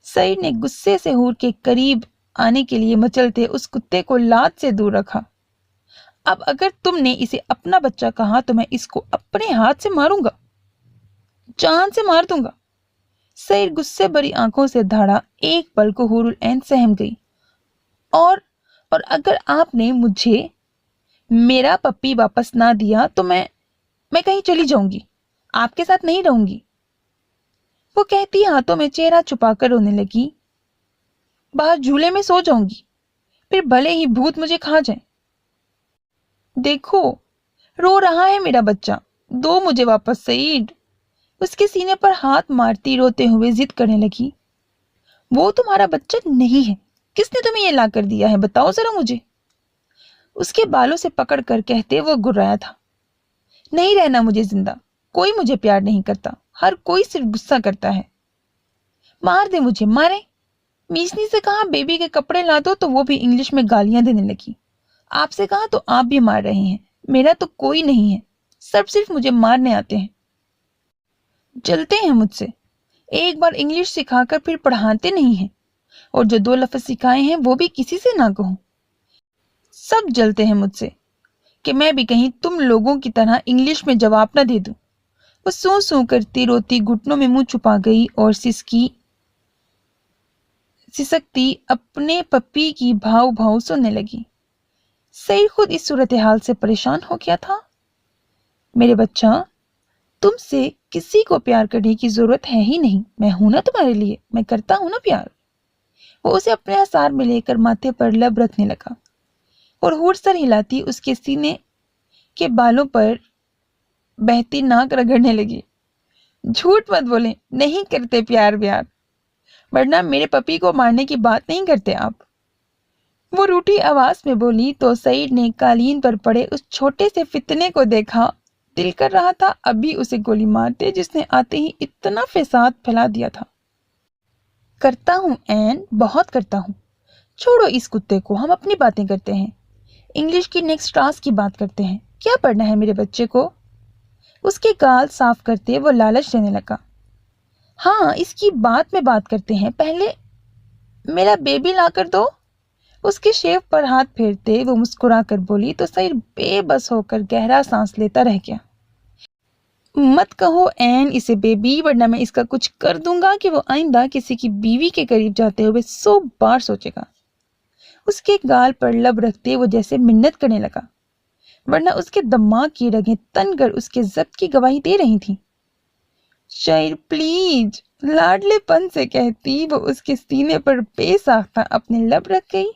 सईद ने गुस्से से हूर के करीब आने के लिए मचलते उस कुत्ते को लात से दूर रखा। अब अगर तुमने इसे अपना बच्चा कहा तो मैं इसको अपने हाथ से मारूंगा, जान से मार दूंगा। सईद गुस्से भरी आंखों से धाड़ा। एक पल को हुरुल ऐन सहम गई। और अगर आपने मुझे मेरा पप्पी वापस ना दिया तो मैं कहीं चली जाऊंगी, आपके साथ नहीं रहूंगी। वो कहती हाथों में चेहरा छुपाकर रोने लगी। बाहर झूले में सो जाऊंगी, फिर भले ही भूत मुझे खा जाए। देखो, रो रहा है मेरा बच्चा, दो मुझे वापस सईद। उसके सीने पर हाथ मारती रोते हुए जिद करने लगी। वो तुम्हारा बच्चा नहीं है। किसने तुम्हें ये ला कर दिया है, बताओ जरा मुझे। उसके बालों से पकड़ कर कहते वो गुर्राया था। नहीं रहना मुझे जिंदा, कोई मुझे प्यार नहीं करता, हर कोई सिर्फ गुस्सा करता है। मार दे मुझे, मारे। मीसनी से कहा बेबी के कपड़े ला दो तो वो भी इंग्लिश में गालियां देने लगी। आपसे कहा तो आप भी मार रहे हैं। मेरा तो कोई नहीं है, सब सिर्फ मुझे मारने आते हैं, जलते हैं मुझसे। एक बार इंग्लिश सिखाकर फिर पढ़ाते नहीं हैं, और जो दो लफ्ज सिखाए हैं वो भी किसी से ना कहूं। सब जलते हैं मुझसे कि मैं भी कहीं तुम लोगों की तरह इंग्लिश में जवाब ना दे दूं। वो सू सू करती रोती घुटनों में मुंह छुपा गई और सिसकती अपने पप्पी की भाव भाव सुनने लगी। सईद खुद इस सूरत हाल से परेशान हो गया था। मेरे बच्चा, तुमसे किसी को प्यार करने की जरूरत है ही नहीं। मैं हूं ना तुम्हारे लिए, मैं करता हूं ना प्यार। वो उसे अपने हसार में लेकर माथे पर लब रखने लगा और हूर सर हिलाती उसके सीने के बालों पर बहती नाक रगड़ने लगी। झूठ मत बोले, नहीं करते प्यार व्यार, वरना मेरे पपी को मारने की बात नहीं करते आप। वो रूठी आवाज में बोली तो सईद ने कालीन पर पड़े उस छोटे से फितने को देखा। दिल कर रहा था अभी उसे गोली मार दे, जिसने आते ही इतना फसाद फैला दिया था। करता हूं एन, बहुत करता हूं। छोड़ो इस कुत्ते को, हम अपनी बातें करते हैं। इंग्लिश की नेक्स्ट क्लास की बात करते हैं। क्या पढ़ना है मेरे बच्चे को? उसके गाल साफ करते वो लालच देने लगा। हाँ, इसकी बात में बात करते हैं, पहले मेरा बेबी ला कर दो। उसके शेव पर हाथ फेरते वो मुस्कुरा कर बोली तो सईद बेबस होकर गहरा सांस लेता रह गया। मत कहो एन इसे बेबी, वरना मैं इसका कुछ कर दूंगा कि वो आइंदा किसी की बीवी के करीब जाते हुए 100 बार सोचेगा। उसके गाल पर लब रखते वो जैसे मिन्नत करने लगा, वरना उसके दिमाग की रगें तनकर उसके जब्त की गवाही दे रही थी। शायर प्लीज, लाडलेपन से कहती वो उसके सीने पर बेसाख्ता अपने लब रख गई,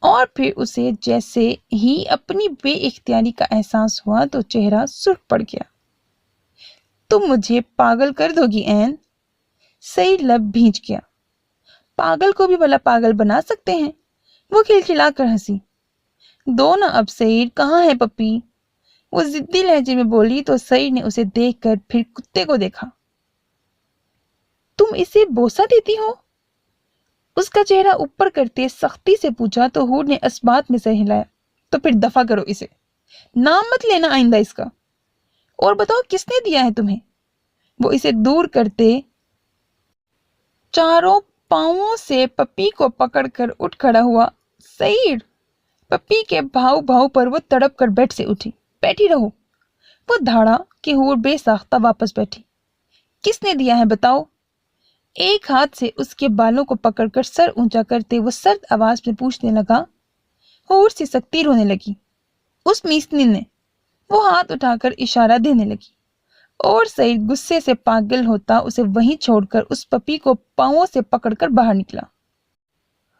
और फिर उसे जैसे ही अपनी बेइख्तियारी का एहसास हुआ तो चेहरा सुर्ख पड़ गया। तुम मुझे पागल कर दोगी एन। सईद लब भींच गया। पागल को भी भला पागल बना सकते हैं? वो खिलखिला कर हंसी। दो ना अब सईद, कहाँ है पप्पी? वो जिद्दी लहजे में बोली तो सईद ने उसे देखकर फिर कुत्ते को देखा। तुम इसे बोसा देती हो? उसका चेहरा ऊपर करते सख्ती से पूछा तो हूर ने इस्बात में सर हिलाया। तो फिर दफा करो इसे, नाम मत लेना आइंदा इसका। और बताओ किसने दिया है तुम्हें? वो इसे दूर करते चारों पांवों से पप्पी को पकड़कर उठ खड़ा हुआ। सईद! पप्पी के भाव भाव पर वो तड़प कर बेड से उठी। बैठी रहो। वो धाड़ा कि हूर बेसाख्ता वापस बैठी। किसने दिया है बताओ? एक हाथ से उसके बालों को पकड़कर सर ऊंचा करते वो सर्द आवाज में पूछने लगा। हूर सी सख्ती रोने लगी। उस मीसनी ने। वो हाथ उठाकर इशारा देने लगी और सईद गुस्से से पागल होता उसे वहीं छोड़कर उस पपी को पांवों से पकड़कर बाहर निकला।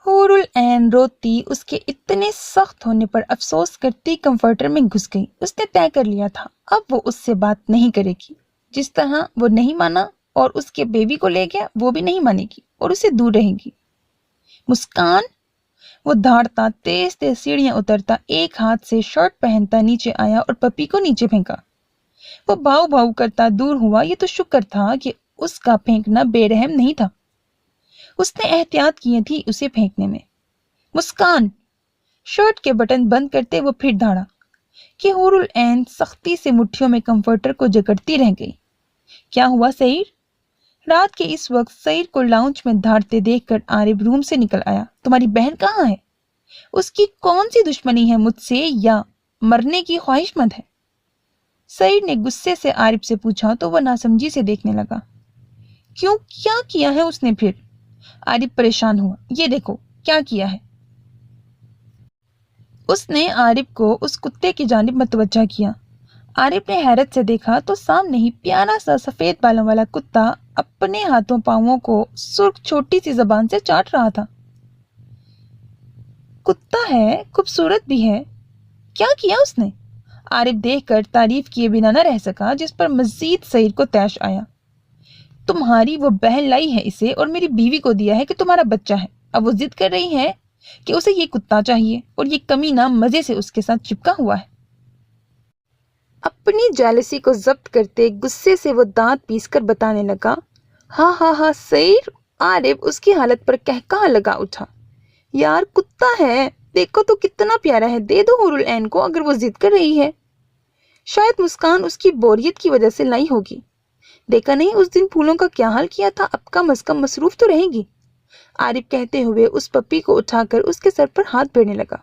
हूरुल ऐन रोती उसके इतने सख्त होने पर अफसोस करती कंफर्टर में घुस गई। उसने तय कर लिया था अब वो उससे बात नहीं करेगी। जिस तरह वो नहीं माना और उसके बेबी को ले गया वो भी नहीं मानेगी और उसे दूर रहेगी। मुस्कान! वो धाड़ता तेज तेज सीढ़ियां उतरता एक हाथ से शर्ट पहनता नीचे आया और पपी को नीचे फेंका। वो भाव भाव करता दूर हुआ। ये तो शुक्र था कि उसका फेंकना बेरहम नहीं था। उसने एहतियात की थी उसे फेंकने में। मुस्कान! शर्ट के बटन बंद करते वो फिर धाड़ा कि हूरुल ऐन सख्ती से मुट्ठियों में कंफर्टर को जकड़ती रह गई। क्या हुआ सईद? रात के इस वक्त सईद को लाउंज में धाड़ते देखकर आरिफ रूम से निकल आया। तुम्हारी बहन कहाँ है? उसकी कौन सी दुश्मनी है मुझसे या मरने की ख्वाहिशमंद है? सईद ने गुस्से से आरिफ से पूछा तो वह नासमझी से देखने लगा। क्यों, क्या किया है उसने फिर? आरिफ परेशान हुआ। ये देखो क्या किया है। उसने आरिफ को उस कुत्ते की जानिब मतवज्जा किया। आरिफ ने हैरत से देखा तो सामने ही प्यारा सा सफेद बालों वाला कुत्ता अपने हाथों पांवों को सुर्ख छोटी सी जबान से चाट रहा था। कुत्ता है, खूबसूरत भी है। क्या किया उसने? आरिफ देखकर तारीफ किए बिना न रह सका, जिस पर मजीद सईद को तैश आया। तुम्हारी वो बहन लाई है इसे और मेरी बीवी को दिया है कि तुम्हारा बच्चा है। अब वो जिद कर रही है कि उसे ये कुत्ता चाहिए और ये कमीना मजे से उसके साथ चिपका हुआ है। अपनी जेलसी को जब्त करते गुस्से से वो दांत पीसकर बताने लगा। हाँ हाँ हाँ सईद! आरिफ उसकी हालत पर कहकहा लगा उठा। यार कुत्ता है, देखो तो कितना प्यारा है। दे दो हूरुल ऐन को अगर वो जिद कर रही है। शायद मुस्कान उसकी बोरियत की वजह से लाई होगी। देखा नहीं उस दिन फूलों का क्या हाल किया था। अब कम से कम मसरूफ तो रहेगी। आरिफ कहते हुए उस पप्पी को उठाकर उसके सर पर हाथ फेरने लगा।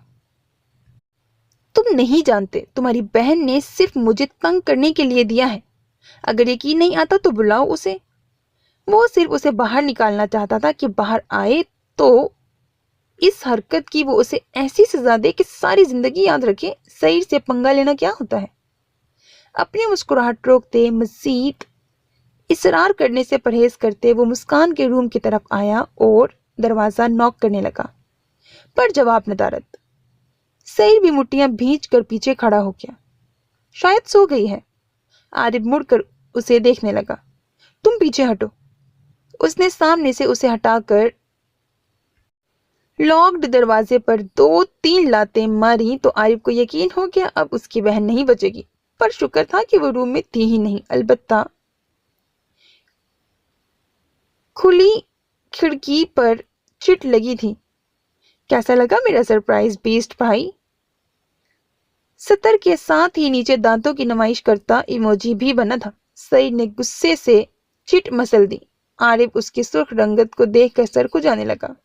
तुम नहीं जानते, तुम्हारी बहन ने सिर्फ मुझे तंग करने के लिए दिया है। अगर यकीन नहीं आता तो बुलाओ उसे। वो सिर्फ उसे बाहर निकालना चाहता था कि बाहर आए तो इस हरकत की वो उसे ऐसी सजा दे कि सारी जिंदगी याद रखे। सईद से पंगा लेना क्या होता है। अपनी मुस्कुराहट रोकते मजीद इसरार करने से परहेज करते वो मुस्कान के रूम की तरफ आया और दरवाजा नॉक करने लगा, पर जवाब नदारद। सईद भी मुट्ठियां भींच कर पीछे खड़ा हो गया। शायद सो गई है। आरिफ मुड़कर उसे देखने लगा। तुम पीछे हटो। उसने सामने से उसे हटाकर लॉक्ड दरवाजे पर 2-3 लातें मारी तो आरिफ को यकीन हो गया अब उसकी बहन नहीं बचेगी। पर शुक्र था कि वो रूम में थी ही नहीं, अलबत्ता खुली खिड़की पर चिट लगी थी। कैसा लगा मेरा सरप्राइज बीस्ट भाई? सतर के साथ ही नीचे दांतों की नुमाइश करता इमोजी भी बना था। सईद ने गुस्से से चिट मसल दी। आरिफ उसकी सुर्ख रंगत को देखकर सर को जाने लगा।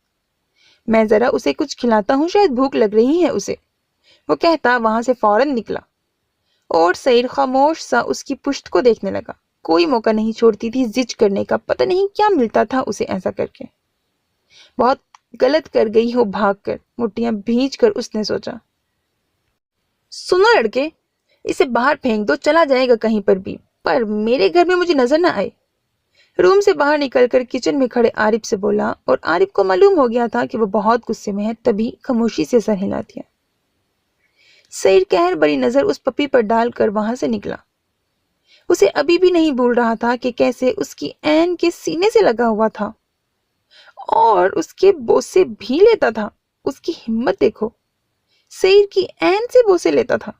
मैं जरा उसे कुछ खिलाता हूँ, शायद भूख लग रही है उसे, वो कहता वहां से फौरन निकला और सईद खामोश सा उसकी पुश्त को देखने लगा। कोई मौका नहीं छोड़ती थी जिज करने का। पता नहीं क्या मिलता था उसे ऐसा करके। बहुत गलत कर गई हो भागकर, मुट्ठियां भींच कर उसने सोचा। सुनो लड़के, इसे बाहर फेंक दो, चला जाएगा कहीं पर भी, पर मेरे घर में मुझे नजर ना आए। रूम से बाहर निकलकर किचन में खड़े आरिफ से बोला और आरिफ को मालूम हो गया था कि वो बहुत गुस्से में है, तभी खामोशी से सर हिला दिया। सईद कहर बड़ी नजर उस पप्पी पर डालकर वहां से निकला। उसे अभी भी नहीं भूल रहा था कि कैसे उसकी ऐन के सीने से लगा हुआ था और उसके बोसे भी लेता था। उसकी हिम्मत देखो, सईद की ऐन से बोसे लेता था।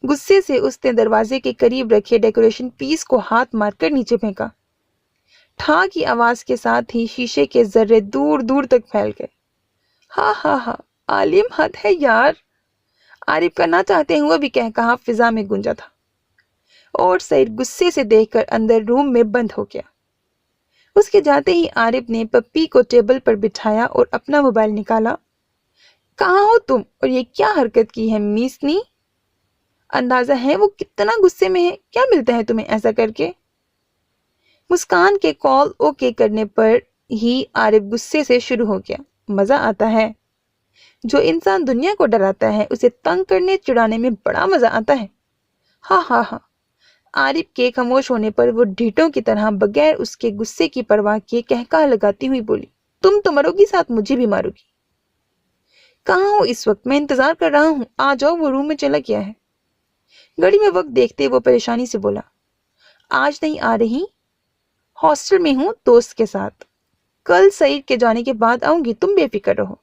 गुस्से से उसने दरवाजे के करीब रखे डेकोरेशन पीस को हाथ मारकर नीचे फेंका। ठा की आवाज के साथ ही शीशे के जर्रे दूर दूर तक फैल गए। हा हा हा, आलिम हद है यार, आरिफ का ना चाहते हुए भी कह कहा फिजा में गूंजा था और सईद गुस्से से देखकर अंदर रूम में बंद हो गया। उसके जाते ही आरिफ ने पप्पी को टेबल पर बिठाया और अपना मोबाइल निकाला। कहाँ हो तुम और ये क्या हरकत की है मीसनी? अंदाजा है वो कितना गुस्से में है? क्या मिलता है तुम्हें ऐसा करके? मुस्कान के कॉल ओके करने पर ही आरिफ गुस्से से शुरू हो गया। मजा आता है। जो इंसान दुनिया को डराता है उसे तंग करने चिढ़ाने में बड़ा मजा आता है। हाँ हाँ हाँ। आरिफ के खामोश होने पर वो ढीठों की तरह बगैर उसके गुस्से की परवाह किए कहका लगाती हुई बोली, तुम तो मरोगी, साथ मुझे भी मारोगी। कहाँ हो इस वक्त? मैं इंतजार कर रहा हूँ, आ जाओ। वो रूम में चला गया है। घड़ी में वक्त देखते वो परेशानी से बोला, आज नहीं आ रही, हॉस्टल में हूँ दोस्त के साथ। कल सईद के जाने के बाद आऊंगी, तुम बेफिक्र रहो।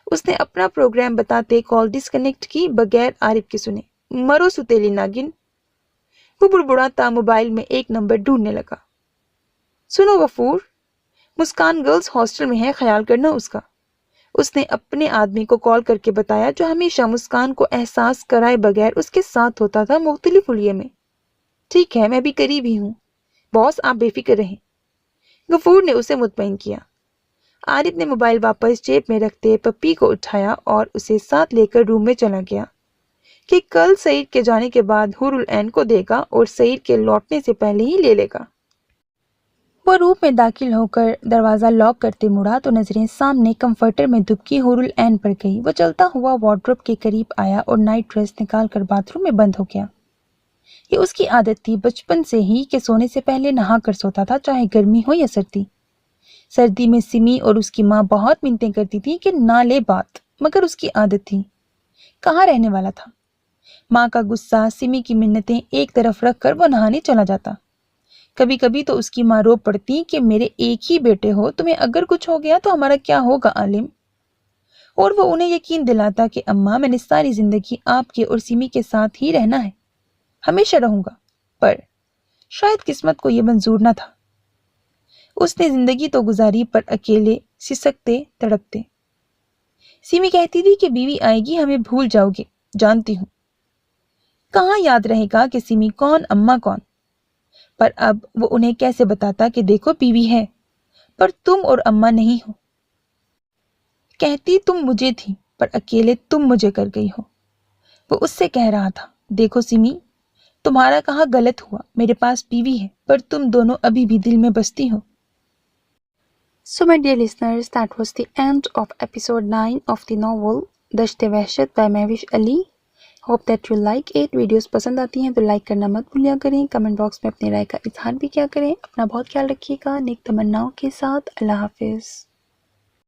उसने अपना प्रोग्राम बताते कॉल डिस्कनेक्ट की बगैर आरिफ के सुने। मरो सुतेली नागिन। वो बुड़बुड़ाता मोबाइल में एक नंबर ढूंढने लगा। सुनो गफूर, मुस्कान गर्ल्स हॉस्टल में है, ख्याल करना उसका। उसने अपने आदमी को कॉल करके बताया जो हमेशा मुस्कान को एहसास कराए बगैर उसके साथ होता था मुख्तलिफ हुलिये में। ठीक है, मैं भी करीब ही हूँ बॉस, आप बेफिक्र रहें। गफूर ने उसे मुतमईन किया। आरिफ ने मोबाइल वापस जेब में रखते पप्पी को उठाया और उसे साथ लेकर रूम में चला गया कि कल सईद के जाने के बाद हुरुल ऐन को देगा और सईद के लौटने से पहले ही ले लेगा। वो रूम में दाखिल होकर दरवाजा लॉक करते मुड़ा तो नजरें सामने कंफर्टर में दुबकी हुरुल ऐन पर गई। वो चलता हुआ वार्डरोब के करीब आया और नाइट ड्रेस निकालकर बाथरूम में बंद हो गया। ये उसकी आदत थी बचपन से ही कि सोने से पहले नहा कर सोता था, चाहे गर्मी हो या सर्दी। सर्दी में सिमी और उसकी माँ बहुत मिन्नतें करती थी कि ना ले बात, मगर उसकी आदत थी। कहाँ रहने वाला था। माँ का गुस्सा, सिमी की मिन्नतें एक तरफ रखकर वो नहाने चला जाता। कभी कभी तो उसकी माँ रो पड़ती कि मेरे एक ही बेटे हो, तुम्हें अगर कुछ हो गया तो हमारा क्या होगा आलिम। और वो उन्हें यकीन दिलाता कि अम्मा, मैंने सारी जिंदगी आपके और सिमी के साथ ही रहना है, हमेशा रहूंगा। पर शायद किस्मत को यह मंजूर न था। उसने जिंदगी तो गुजारी पर अकेले, सिसकते तड़पते। सिमी कहती थी कि बीवी आएगी, हमें भूल जाओगे। जानती हूं कहाँ याद रहेगा कि सिमी कौन, अम्मा कौन। पर अब वो उन्हें कैसे बताता कि देखो बीवी है पर तुम और अम्मा नहीं हो। कहती तुम मुझे थी पर अकेले तुम मुझे कर गई हो। वो उससे कह रहा था, देखो सिमी, तुम्हारा कहाँ गलत हुआ, मेरे पास बीवी है पर तुम दोनों अभी भी दिल में बसती हो। So my dear listeners, that was the end of episode 9 of the novel Dasht Wahshat by Mahwish Ali. Hope that you like it. Videos पसंद आती हैं तो लाइक करना मत भूलिया करें. कमेंट बॉक्स में अपनी राय का इजहार भी किया करें. अपना बहुत ख्याल रखिएगा. नेक तमन्नाओं के साथ. अल्लाह हाफिज़.